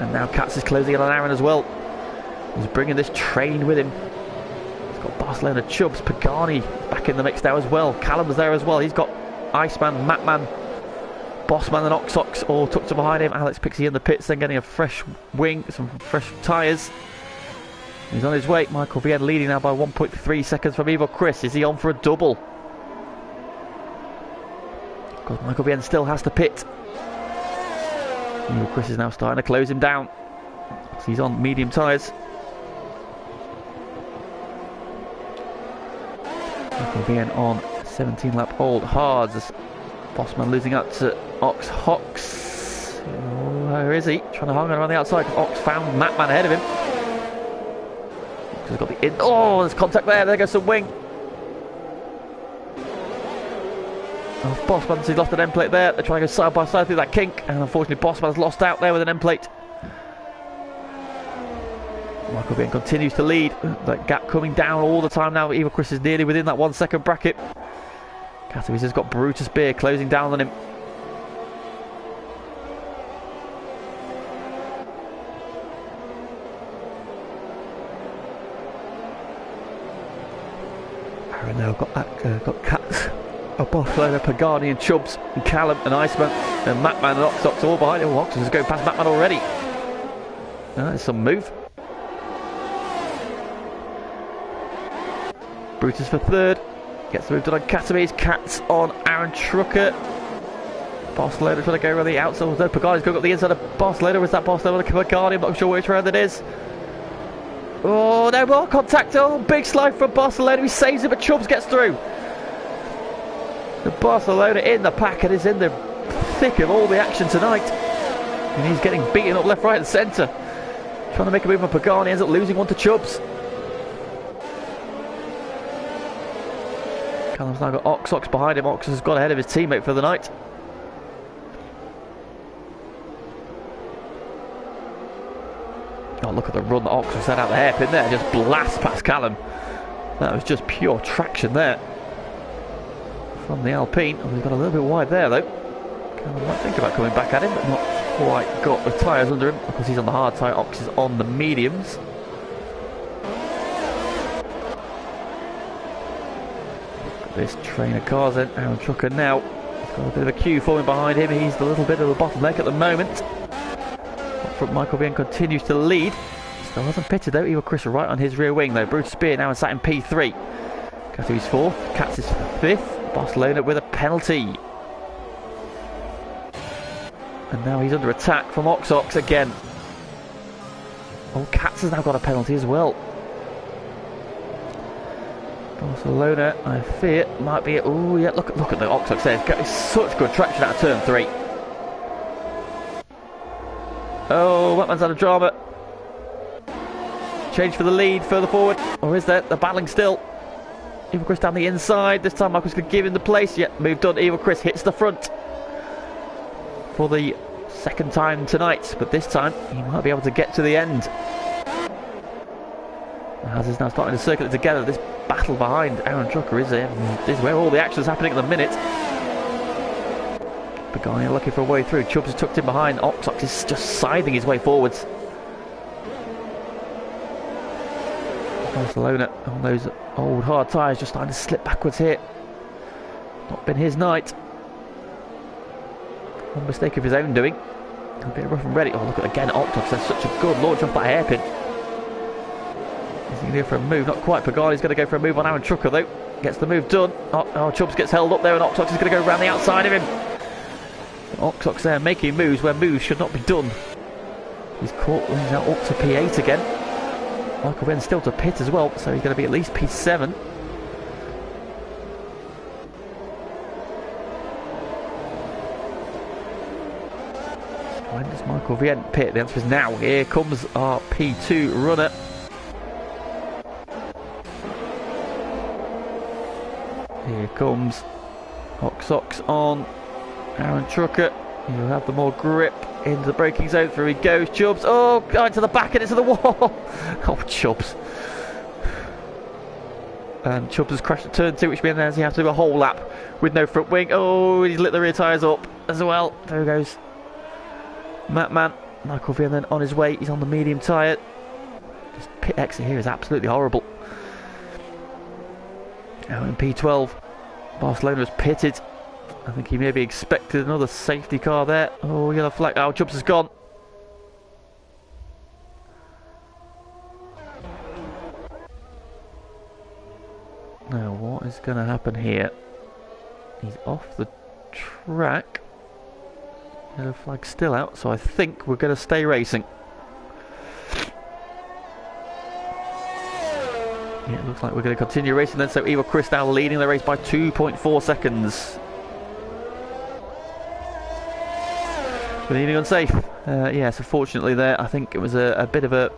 And now Cats is closing in on Aaron as well. He's bringing this train with him. He's got Barcelona, Chubbs, Pagani back in the mix now as well. Callum's there as well. He's got Iceman, Matman, Bossman and Oxox all tucked in behind him. Alex Pixie in the pits, then getting a fresh wing, some fresh tyres. He's on his way. Michael Vian leading now by 1.3 seconds from Evil Chris. Is he on for a double? God, Michael Bien still has to pit. Chris is now starting to close him down. He's on medium tyres. Michael Bien on 17 lap old hards. Bossman losing out to Ox Hox. Where is he? Trying to hang on around the outside. Ox found Matman ahead of him. Ox has got the in. Oh, there's contact there. There goes some wing. Oh, Bossman's lost an end plate there. They're trying to go side by side through that kink, and unfortunately Bossman's lost out there with an end plate. Michael Bien continues to lead. That gap coming down all the time now. Eva Chris is nearly within that 1 second bracket. Katowice has got Brutus Beer closing down on him. Aaron now got Cats. Barcelona, Pagani and Chubbs and Callum and Iceman and Matman and Oxox all behind him. Oxox is going past Matman already. There's some move. Brutus for third. Gets the move done on Katowice. Cats on Aaron Trucker. Barcelona trying to go around the outside. No, Pagani's going up the inside of Barcelona. Was that Barcelona? Pagani? I'm not sure which round it is. Oh, no more contact. Oh, big slide from Barcelona. He saves it, but Chubbs gets through. The Barcelona in the pack and is in the thick of all the action tonight. And he's getting beaten up left, right and centre. Trying to make a move on Pagani, ends up losing one to Chubbs. Callum's now got Ox behind him. Ox has got ahead of his teammate for the night. Oh, look at the run that Ox has had out the hairpin there. Just blast past Callum. That was just pure traction there from the Alpine. Oh, he's got a little bit wide there though. Callum might think about coming back at him, but not quite got the tyres under him because he's on the hard tyre. Ox is on the mediums. This train of cars then, Aaron Trucker now. He's got a bit of a queue forming behind him. He's a little bit of a bottleneck at the moment. Up front, Michael Bien continues to lead. Still hasn't pitted though. Eva Chris right on his rear wing though. Bruce Spear now sat in P3. Katowice 4th. Katz is 5th. Barcelona with a penalty. And now he's under attack from Ox again. Oh, Katz has now got a penalty as well. Barcelona, I fear, might be. Oh yeah, look at the Ox there. It's such good traction out of turn 3. Oh, Matman's had a drama. Change for the lead further forward. Or is there? They're battling still. Eva Chris down the inside. This time Michael's going to give him the place. Yeah, moved done. Eva Chris hits the front for the second time tonight, but this time he might be able to get to the end. As is now starting to circle it together. This battle behind Aaron Trucker is where all the action is happening at the minute. Pagani looking for a way through. Chubbs is tucked in behind. Ox is just scything his way forwards. Barcelona on those old hard tyres just starting to slip backwards here. Not been his night. One mistake of his own doing. A bit rough and ready. Oh, look at again. Octox has such a good launch off that hairpin. Is he going to go for a move? Not quite. Pagani's going to go for a move on Aaron Trucker though. Gets the move done. Oh, Chubbs gets held up there, and Octox is going to go around the outside of him. Octox there making moves where moves should not be done. He's caught. He's now up to P8 again. Michael Bien still to pit as well, so he's going to be at least P7. When does Michael Bien pit? The answer is now. Here comes our P2 runner. Here comes Ox on Aaron Trucker. He'll have the more grip into the braking zone. Through he goes. Chubbs. Oh, going to the back and into the wall. Oh, Chubbs. And Chubbs has crashed at turn 2, which means he has to do a whole lap with no front wing. Oh, he's lit the rear tyres up as well. There goes Matman. Michael Bien then on his way. He's on the medium tyre. This pit exit here is absolutely horrible. Now in P12, Barcelona has pitted. I think he maybe expected another safety car there. Oh, yellow flag. Oh, Chubbs has gone. Now, what is going to happen here? He's off the track. Yellow flag still out, so I think we're going to stay racing. Yeah, it looks like we're going to continue racing then. So Ivo Chris now leading the race by 2.4 seconds. We're leading unsafe. Yes, unfortunately there, I think it was a bit of a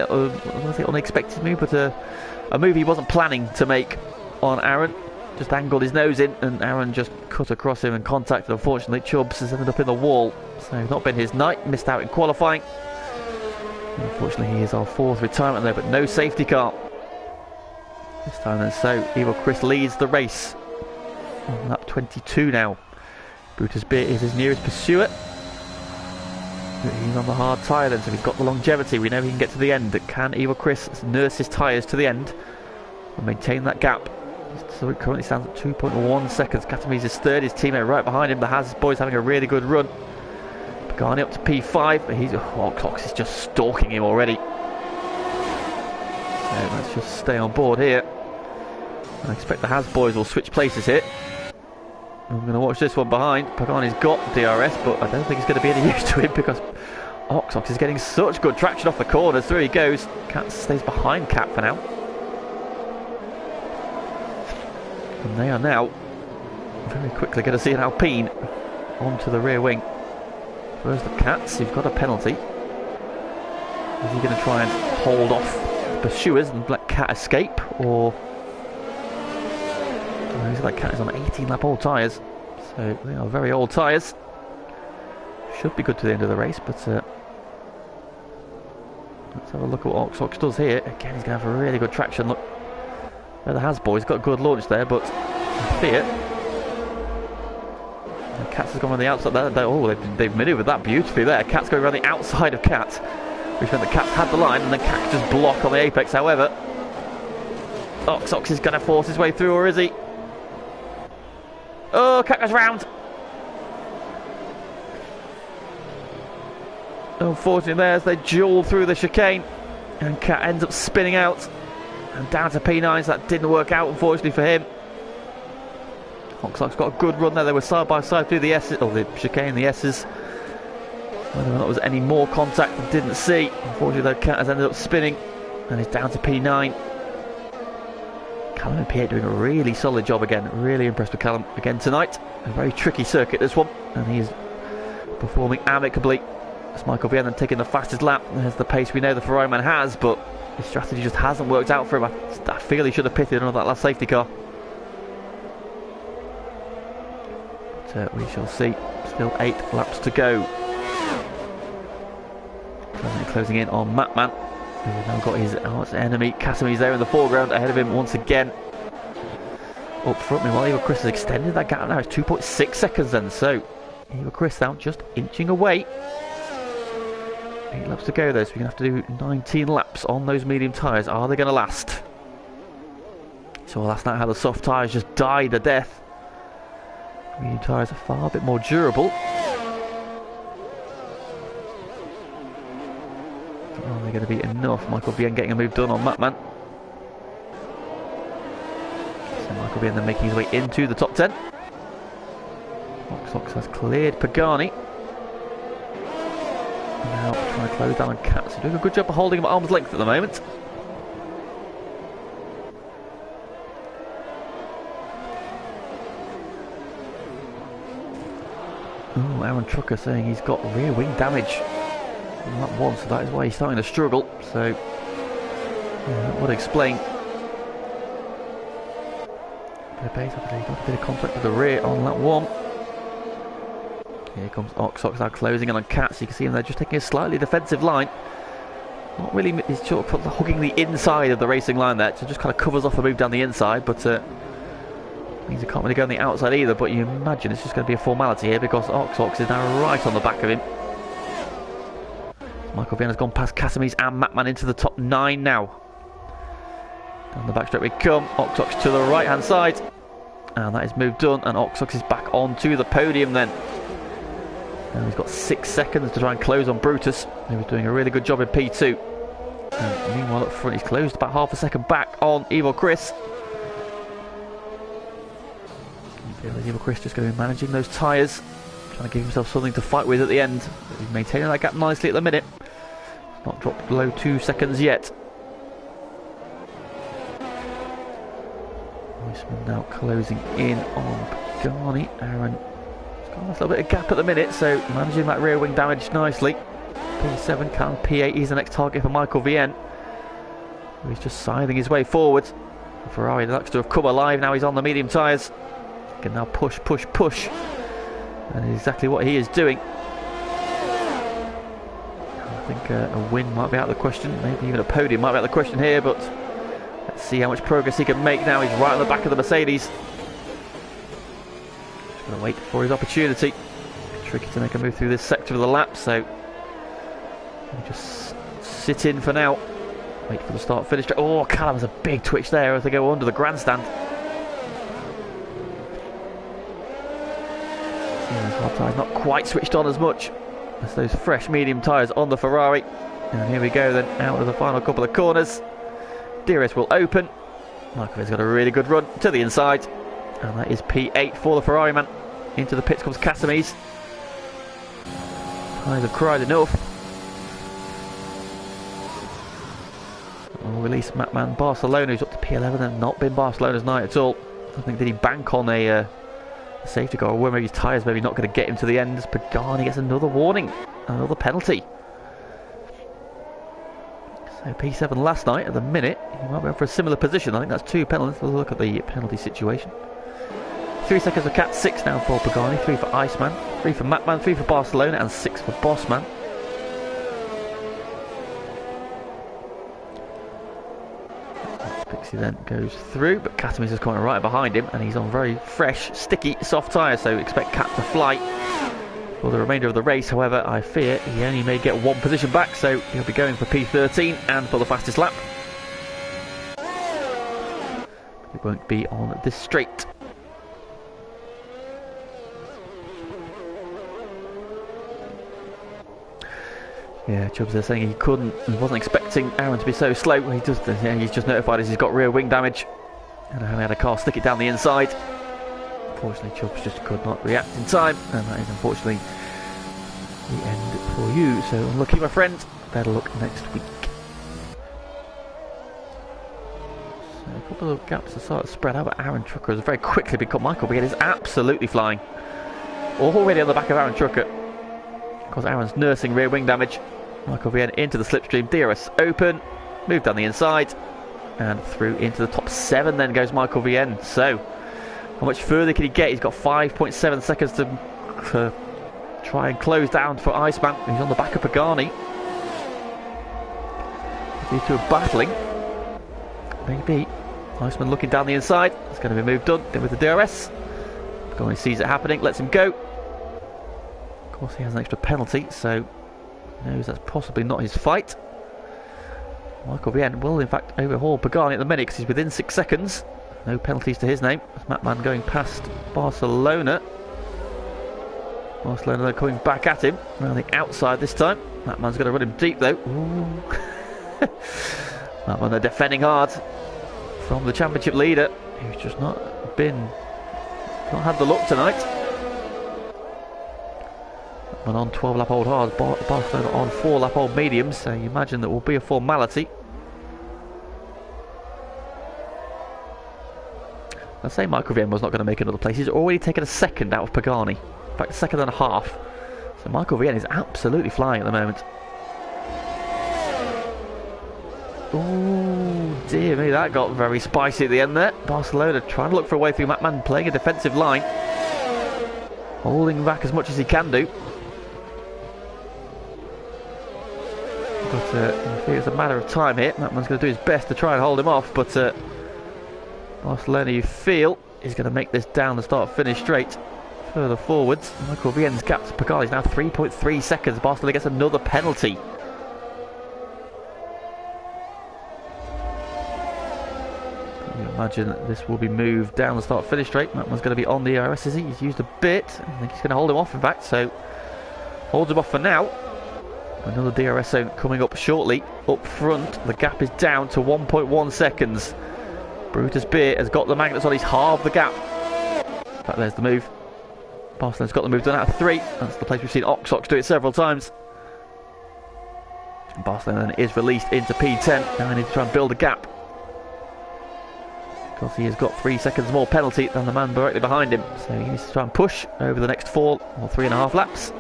I don't want to say unexpected move, but a move he wasn't planning to make on Aaron. Just angled his nose in, and Aaron just cut across him and contacted. Unfortunately, Chubbs has ended up in the wall, so not been his night. Missed out in qualifying. Unfortunately, he is our 4th retirement there, but no safety car this time. And so Ivo Chris leads the race on lap 22 now. Brutus Beer is his nearest pursuer. He's on the hard tyre then, so he's got the longevity. We know he can get to the end. Can Ivo Chris nurse his tyres to the end and maintain that gap? So it currently stands at 2.1 seconds. Katamiz is 3rd, his teammate right behind him. The Haas boys having a really good run. Pagani up to P5, but he's Cox is just stalking him already. So let's just stay on board here. I expect the Haas boys will switch places here. I'm going to watch this one behind. Pagani's got DRS, but I don't think it's going to be any use to him because Ox is getting such good traction off the corners. Through he goes. Cat stays behind Cat for now. And they are now very quickly going to see an Alpine onto the rear wing. Where's the Cats? You've got a penalty. Is he going to try and hold off the pursuers and let Cat escape? Or looks like Cat is on 18 lap old tyres. So they are very old tyres. Should be good to the end of the race, but let's have a look at what Ox does here. Again, he's going to have a really good traction. Look, where the Has boys got a good launch there, but I fear Cats has gone on the outside there. They've manoeuvred that beautifully there. Cat's going around the outside of Cat, which meant that Cat's had the line and then Cat could just block on the apex. However, Ox is going to force his way through, or is he? Oh, Cat goes round. Unfortunately there, as they duel through the chicane, and Cat ends up spinning out and down to P9, so that didn't work out unfortunately for him. Oxlock's got a good run there. They were side by side through the S's, or the chicane, the S's. Whether or not there was any more contact, I didn't see. Unfortunately though, Cat has ended up spinning and is down to P9. Callum and P8 doing a really solid job again. Really impressed with Callum again tonight. A very tricky circuit this one, and he is performing amicably. It's Michael Bien then taking the fastest lap. There's the pace we know the Ferrari man has, but his strategy just hasn't worked out for him. I feel he should have pitted under that last safety car. But we shall see. Still 8 laps to go. Closing in on Matman, who's now got his arch enemy Katamiz there in the foreground ahead of him once again. Up front, meanwhile, Ivo Chris has extended that gap now. It's 2.6 seconds then, so Ivo Chris now just inching away. 8 laps to go though, so we're going to have to do 19 laps on those medium tyres. Are they going to last? So last night how the soft tyres just died a death. Medium tyres are far a bit more durable. Are they going to be enough? Michael Bien getting a move done on Matman. So Michael Bien then making his way into the top 10. Ox has cleared Pagani. Now trying to close down on Cat. So doing a good job of holding him at arm's length at the moment. Oh, Aaron Trucker saying he's got rear wing damage on that one, so that is why he's starting to struggle. So that would explain. Bit of pace, he got a bit of contact with the rear on that one. Here comes Ox now closing in on Cat, so you can see him there just taking a slightly defensive line. Not really, he's sort of hugging the inside of the racing line there, so just kind of covers off a move down the inside, but means he can't really go on the outside either. But you imagine it's just going to be a formality here because Ox is now right on the back of him. Michael Bien has gone past Katamiz and Matman into the top 9 now. Down the back straight we come. Ox to the right hand side, and that is move done, and Ox is back onto the podium then. Now he's got 6 seconds to try and close on Brutus, who was doing a really good job in P2. And meanwhile up front he's closed about half a second back on Ivo Chris. Chris just going to be managing those tyres, trying to give himself something to fight with at the end. He's maintaining that gap nicely at the minute. Not dropped below 2 seconds yet. Weissman now closing in on Pagani. Aaron has got a little bit of gap at the minute, so managing that rear wing damage nicely. P7 can P8, he's the next target for Michael Vienne. He's just scything his way forward. Ferrari looks to have come alive, now he's on the medium tyres. He can now push. And exactly what he is doing. I think a win might be out of the question, maybe even a podium might be out of the question here, but let's see how much progress he can make now. He's right on the back of the Mercedes. Just going to wait for his opportunity. Tricky to make a move through this sector of the lap, so we'll just sit in for now. Wait for the start finish. Oh, Callum has a big twitch there as they go under the grandstand. Hard tyres not quite switched on as much as those fresh medium tyres on the Ferrari. And here we go then, out of the final couple of corners. DRS will open. Michael has got a really good run to the inside. And that is P8 for the Ferrari man. Into the pits comes Casames. Tyres have cried enough. We'll release Matman Barcelona, who's up to P11 and not been Barcelona's night at all. I don't think did he bank on a safety car, or maybe his tyres maybe not going to get him to the end as Pagani gets another warning, another penalty. So P7 last night, at the minute, he might be up for a similar position. I think that's 2 penalties. Let's look at the penalty situation. 3 seconds for Cat, 6 now for Pagani, 3 for Iceman, 3 for Matman, 3 for Barcelona, and 6 for Bossman. Pixie then goes through, but Casames is coming right behind him, and he's on very fresh, sticky, soft tyres, so expect Cat to fly for the remainder of the race. However, I fear he only may get 1 position back, so he'll be going for P13 and for the fastest lap. He won't be on this straight. Yeah, Chubbs there saying he wasn't expecting Aaron to be so slow. He's just notified as he's got rear wing damage, and having had a car stick it down the inside. Unfortunately, Chubbs just could not react in time, and that is unfortunately the end for you. So unlucky, my friend. Better luck next week. So a couple of gaps to sort of spread out, but Aaron Trucker has very quickly become Michael Vienne is absolutely flying. Already on the back of Aaron Trucker. Of course, Aaron's nursing rear wing damage. Michael Vienne into the slipstream, DRS open, move down the inside, and through into the top 7 then goes Michael Vienne. So, how much further can he get? He's got 5.7 seconds to try and close down for Iceman. He's on the back of Pagani. These two are battling. Maybe. Iceman looking down the inside. It's going to be moved on then with the DRS. Pagani sees it happening, lets him go. Of course, he has an extra penalty, so he knows that's possibly not his fight. Michael Vienne will in fact overhaul Pagani at the minute because he's within 6 seconds. No penalties to his name. That's Matman going past Barcelona. Barcelona coming back at him around the outside this time. Matman's going to run him deep though. Matman they're defending hard from the championship leader, who's just not had the luck tonight. And on 12 lap old hards, Barcelona on 4 lap old mediums, so you imagine that will be a formality. I say Michael Vienne was not going to make another place. He's already taken a second out of Pagani, in fact a second and a half. So Michael Vienne is absolutely flying at the moment. Oh dear me, that got very spicy at the end there. Barcelona trying to look for a way through. Matman playing a defensive line, holding back as much as he can do. But I think it's a matter of time here. Matman's going to do his best to try and hold him off, but Barcelona, you feel, is going to make this down the start-finish straight. Further forwards, Michael Vienne's gap to Pagani is now 3.3 seconds. Barcelona gets another penalty. You imagine that this will be moved down the start-finish straight. Matman's going to be on the DRS, is he? He's used a bit. I think he's going to hold him off, in fact, so holds him off for now. Another DRS zone coming up shortly. Up front, the gap is down to 1.1 seconds. Brutus Beer has got the magnets on. He's halved the gap fact, there's the move. Barcelona's got the move done out of 3. That's the place we've seen Oxox do it several times. And Barcelona then is released into P10. Now I need to try and build a gap, because he has got 3 seconds more penalty than the man directly behind him. So he needs to try and push over the next 4 or 3.5 laps.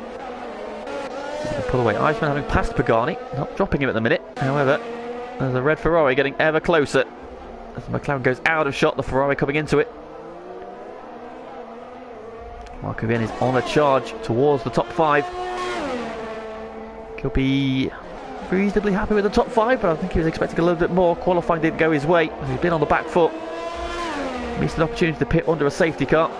He can pull away Iceman, having passed Pagani, not dropping him at the minute. However, there's a red Ferrari getting ever closer. As the McLaren goes out of shot, the Ferrari coming into it. Marco Vien is on a charge towards the top 5. He'll be reasonably happy with the top 5, but I think he was expecting a little bit more. Qualifying didn't go his way. He's been on the back foot. Missed an opportunity to pit under a safety car.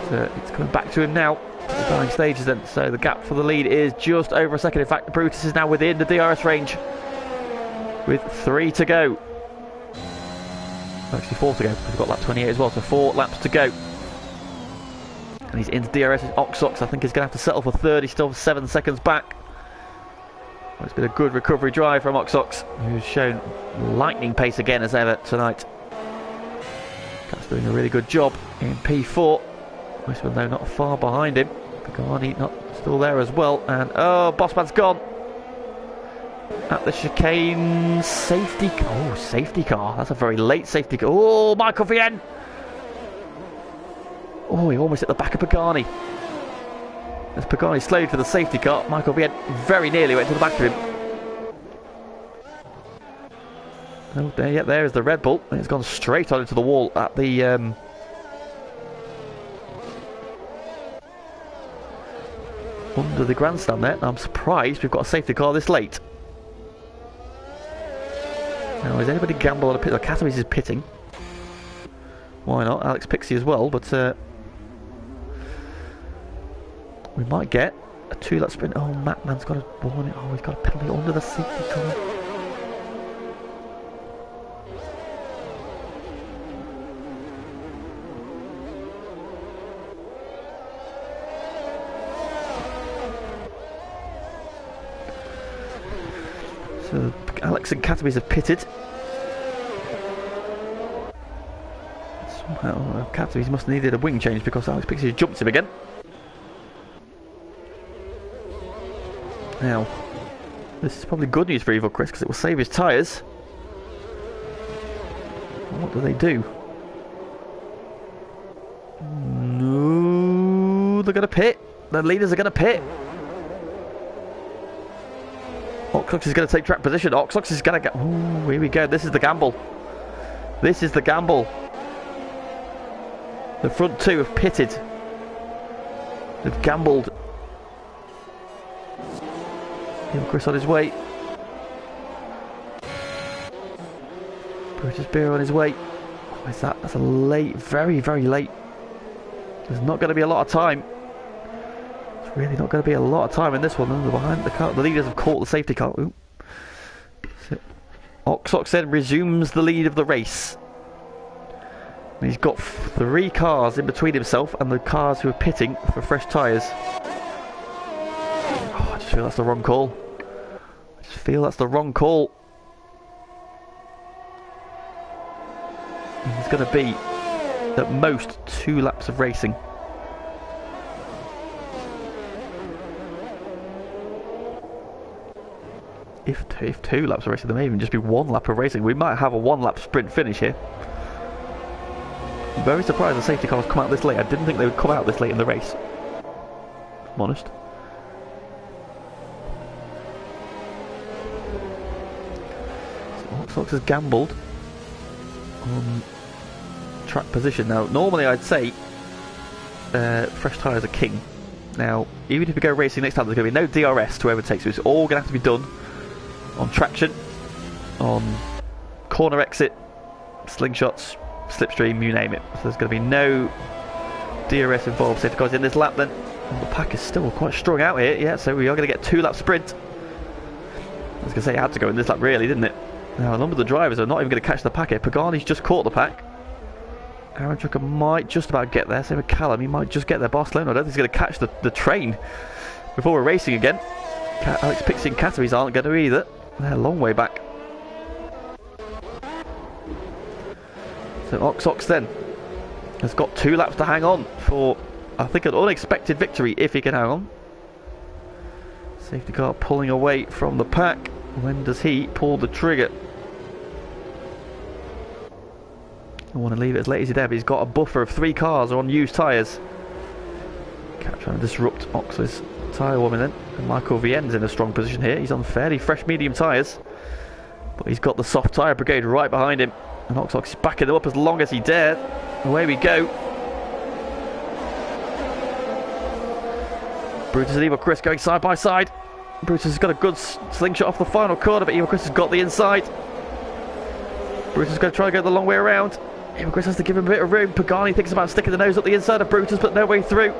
So it's coming back to him now. The dying stages then. So the gap for the lead is just over a second. In fact, Brutus is now within the DRS range with 3 to go. Actually 4 to go, because we've got lap 28 as well, so 4 laps to go. And he's into DRS. Oxox, I think, is going to have to settle for 3rd. He's still 7 seconds back. Well, it's been a good recovery drive from Oxox, who's shown lightning pace again as ever tonight. Cat's doing a really good job in P4. Iceman, though, not far behind him. Pagani not still there as well. And, oh, Bossman's gone. At the chicane, safety car. Oh, safety car. That's a very late safety car. Oh, Michael Vien. Oh, he almost hit the back of Pagani. As Pagani slowed for the safety car, Michael Vien very nearly went to the back of him. Oh, there is the Red Bull. And it's gone straight on into the wall at the... under the grandstand there. I'm surprised we've got a safety car this late. Now, is anybody gamble on a pit? Catamis is pitting. Why not? Alex Pixie as well, but we might get a 2-lap sprint. Oh, Mattman's got a warning. Oh, he's got a penalty under the safety car. So Alex and Catamis have pitted. Somehow Catamis must have needed a wing change, because Alex Pixie jumped him again. Now, this is probably good news for Evil Chris, because it will save his tyres. What do they do? No, they're going to pit. The leaders are going to pit. Oxox is going to take track position. Oxox is going to get... Oh, here we go. This is the gamble. This is the gamble. The front 2 have pitted. They've gambled. Evil Chris on his way. Brutus Beer on his way. Oh, is that? That's a late, very, very late. There's not going to be a lot of time. It's really not going to be a lot of time in this one. They're behind the car. The leaders have caught the safety car. Ooh. So, Oxox then resumes the lead of the race. And he's got 3 cars in between himself and the cars who are pitting for fresh tyres. Oh, I just feel that's the wrong call. I just feel that's the wrong call. It's going to be at most 2 laps of racing. If 2 laps of racing, there may even just be 1 lap of racing. We might have a 1-lap sprint finish here. I'm very surprised the safety cars come out this late. I didn't think they would come out this late in the race, if I'm honest. So Oxox has gambled on track position. Now, normally I'd say fresh tyres are king. Now, even if we go racing next time, there's going to be no DRS to whoever takes it. It's all going to have to be done on traction, on corner exit, slingshots, slipstream, you name it. So there's going to be no DRS involved. Safety cars in this lap then. And the pack is still quite strong out here, yeah, so we are going to get 2-lap sprint. I was going to say it had to go in this lap really, didn't it? Now a number of the drivers are not even going to catch the pack here. Pagani's just caught the pack. Aaron Trucker might just about get there. Same with Callum, he might just get there. Barcelona, I don't think he's going to catch the train before we're racing again. Alex Pixie and Catamis aren't going to either. They're a long way back. So Oxox then Has got 2 laps to hang on for, I think, an unexpected victory if he can hang on. Safety car pulling away from the pack. When does he pull the trigger? I want to leave it as late as he did. He's got a buffer of 3 cars on used tyres. Trying to disrupt Oxley's tyre warming then. And Michael Vienne's in a strong position here. He's on fairly fresh medium tyres. But he's got the soft tyre brigade right behind him. And Ox is backing them up as long as he dared. Away we go. Brutus and Evil Chris going side by side. Brutus has got a good slingshot off the final corner, but Evil Chris has got the inside. Brutus is going to try and go the long way around. Evil Chris has to give him a bit of room. Pagani thinks about sticking the nose up the inside of Brutus, but no way through.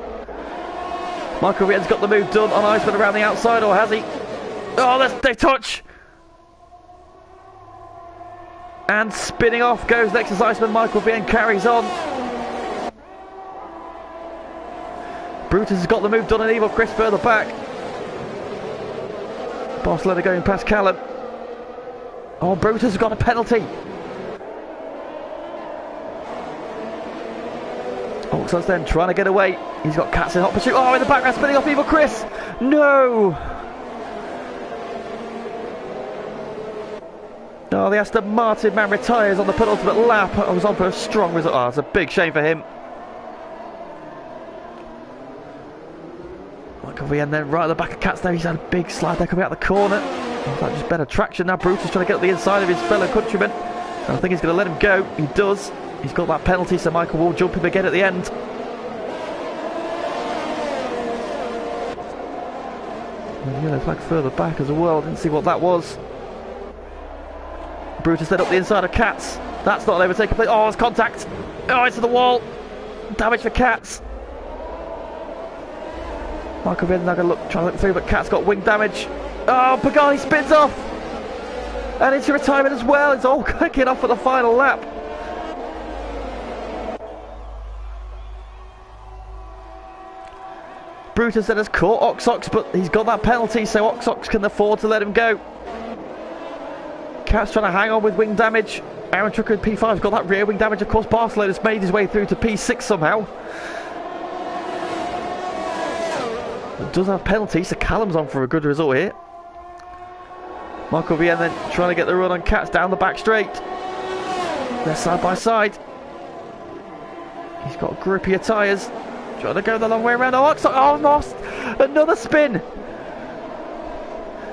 Michael Vienne's got the move done on Iceman around the outside, or has he? Oh, they touch! And spinning off goes Lexus Iceman. Michael Vienne carries on. Brutus has got the move done on Evil Chris further back. Barcelona going past Callum. Oh, Brutus has got a penalty. Oxley's then trying to get away. He's got Katz in hot pursuit. Oh, in the background, spinning off Evil Chris. No! Oh, the Aston Martin man retires on the penultimate lap. I was on for a strong result. Oh, it's a big shame for him. Michael Vienne then right at the back of Katz there. He's had a big slide there coming out the corner. Oh, that just better traction now. Brutus trying to get up the inside of his fellow countryman. I think he's going to let him go. He does. He's got that penalty, so Michael will jump him again at the end. And yellow flag further back as well. Didn't see what that was. Brutus then up the inside of Katz. That's not an overtaking place. Oh, it's contact. Oh, it's to the wall. Damage for Katz. Michael Vienne now going to try to look through, but Katz got wing damage. Oh, Pagani spins off. And into retirement as well. It's all kicking off at the final lap. Brutus then has caught Oxox, but he's got that penalty, so Oxox can afford to let him go. Katz trying to hang on with wing damage. Aaron Trucker in P5's got that rear wing damage. Of course, Barcelona's made his way through to P6 somehow. But does have penalty, so Callum's on for a good result here. Michael Vienne then trying to get the run on Katz down the back straight. They're side by side. He's got grippier tyres. Trying to go the long way around. Oh, lost! Another spin!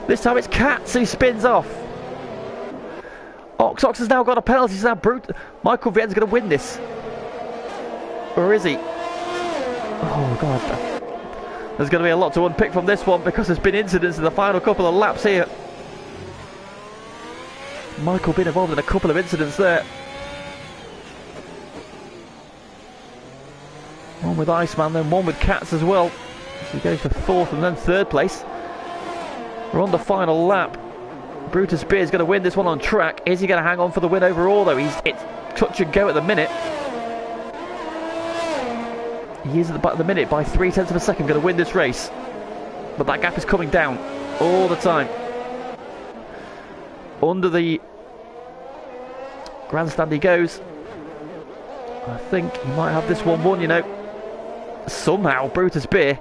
This time it's Katz who spins off. Ox has now got a penalty. So now Michael Vienne's going to win this. Or is he? Oh, God. There's going to be a lot to unpick from this one because there's been incidents in the final couple of laps here. Michael been involved in a couple of incidents there. One with Iceman, then one with Katz as well. So he goes for 4th and then 3rd place. We're on the final lap. Brutus Beer's going to win this one on track. Is he going to hang on for the win overall though? It's touch and go at the minute. He is at the minute by 0.3 of a second going to win this race. But that gap is coming down all the time. Under the grandstand he goes. I think he might have this one won, you know. Somehow Brutus Beer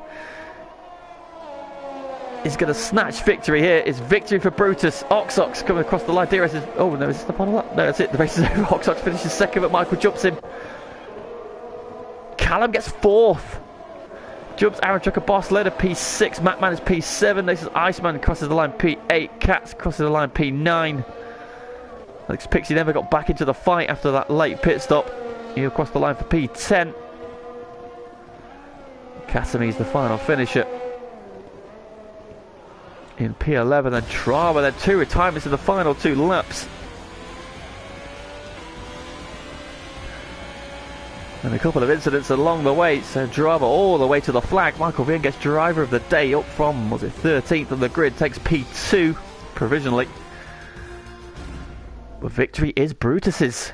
is going to snatch victory here. It's victory for Brutus. Oxox coming across the line. DRS is... Oh no, is this the final lap? No, that's it. The race is over. Oxox finishes 2nd, but Michael jumps him. Callum gets 4th. Jumps Aaron Trucker Barcelona P6. Mattman is P7. This is Iceman crosses the line P8. Katz crosses the line P9. Alex Pixie never got back into the fight after that late pit stop. He'll cross the line for P10. Casimi's the final finisher in P11, and Trava, then 2 retirements in the final 2 laps. And a couple of incidents along the way, so Drava all the way to the flag. Michael Vienne gets driver of the day up from, was it 13th on the grid, takes P2 provisionally. But victory is Brutus's.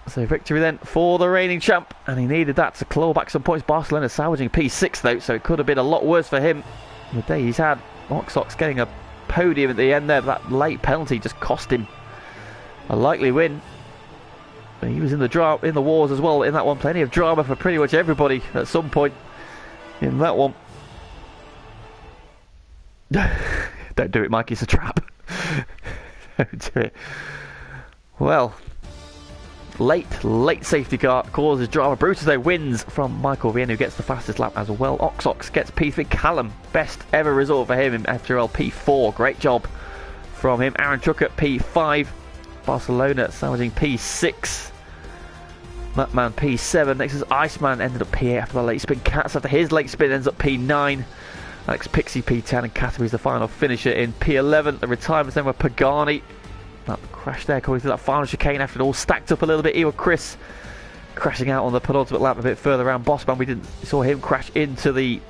So victory then for the reigning champ, and he needed that to claw back some points. Barcelona salvaging P6 though, so it could have been a lot worse for him. The day he's had. Oxox getting a podium at the end there, that late penalty just cost him a likely win. He was in the wars as well in that one. Plenty of drama for pretty much everybody at some point in that one. Don't do it, Mike. It's a trap. Don't do it. Well, late safety car causes drama. Brutus though wins from Michael Vienne, who gets the fastest lap as well. Oxox gets P3. Callum, best ever result for him in FTRL, P4. Great job from him. Aaron Chuck at P5. Barcelona salvaging P6. That man P7. Next is Iceman, ended up P8 after the late spin. Cats after his late spin ends up P9. Alex Pixie P10 and Caterpillar's the final finisher in P11. The retirements then were Pagani. That crash there coming through that final chicane after it all stacked up a little bit. Ewa Chris crashing out on the penultimate lap a bit further around. Bossman, we saw him crash into the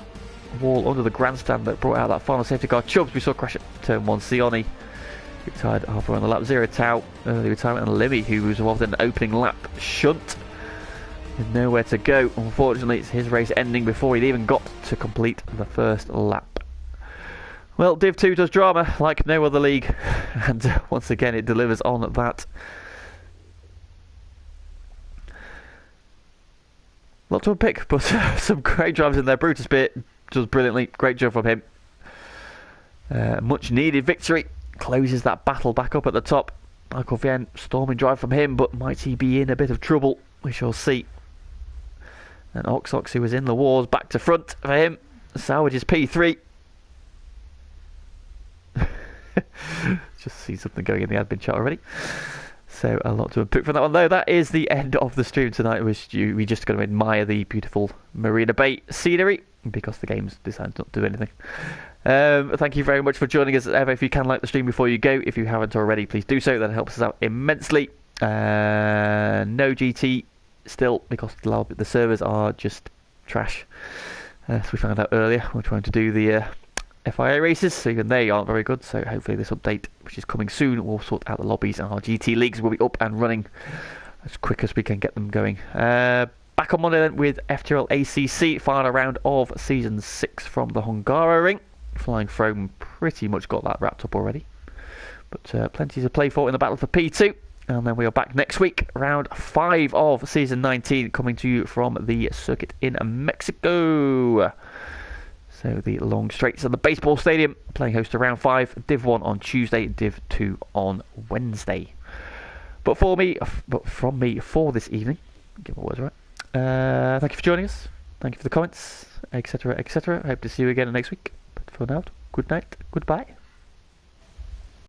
wall under the grandstand that brought out that final safety car. Chubbs, we saw crash at turn 1. Sioni retired halfway on the lap. Zero Tau, early retirement. And Limmy, who was involved in an opening lap shunt with nowhere to go. Unfortunately, it's his race ending before he'd even got to complete the first lap. Well, Div 2 does drama like no other league, and once again it delivers on that. Lot to unpick, but some great drivers in there. Brutus bit does brilliantly. Great job from him. Much needed victory. Closes that battle back up at the top. Michael Vienne, storming drive from him, but might he be in a bit of trouble? We shall see. And Oxox, who was in the wars, back to front for him. Salvages P3. Just see something going in the admin chat already. So a lot to unpick from that one, though. That is the end of the stream tonight. We just going to admire the beautiful Marina Bay scenery because the game's decided not to do anything. Thank you very much for joining us as ever. If you can like the stream before you go, if you haven't already, please do so. That helps us out immensely. No GT still because the servers are just trash. As we found out earlier, we're trying to do the FIA races, so even they aren't very good. So hopefully this update, which is coming soon, will sort out the lobbies, and our GT leagues will be up and running as quick as we can get them going. Back on Monday then with FTRL ACC, final round of Season 6 from the Hungaroring. Flying Throne pretty much got that wrapped up already. But plenty to play for in the battle for P2. And then we are back next week, round 5 of Season 19, coming to you from the circuit in Mexico. So the long straights at the baseball stadium, playing host to round 5, Div 1 on Tuesday, Div 2 on Wednesday. But from me for this evening, get my words right. Thank you for joining us. Thank you for the comments, etc., etc. Hope to see you again next week. But for now, good night, goodbye.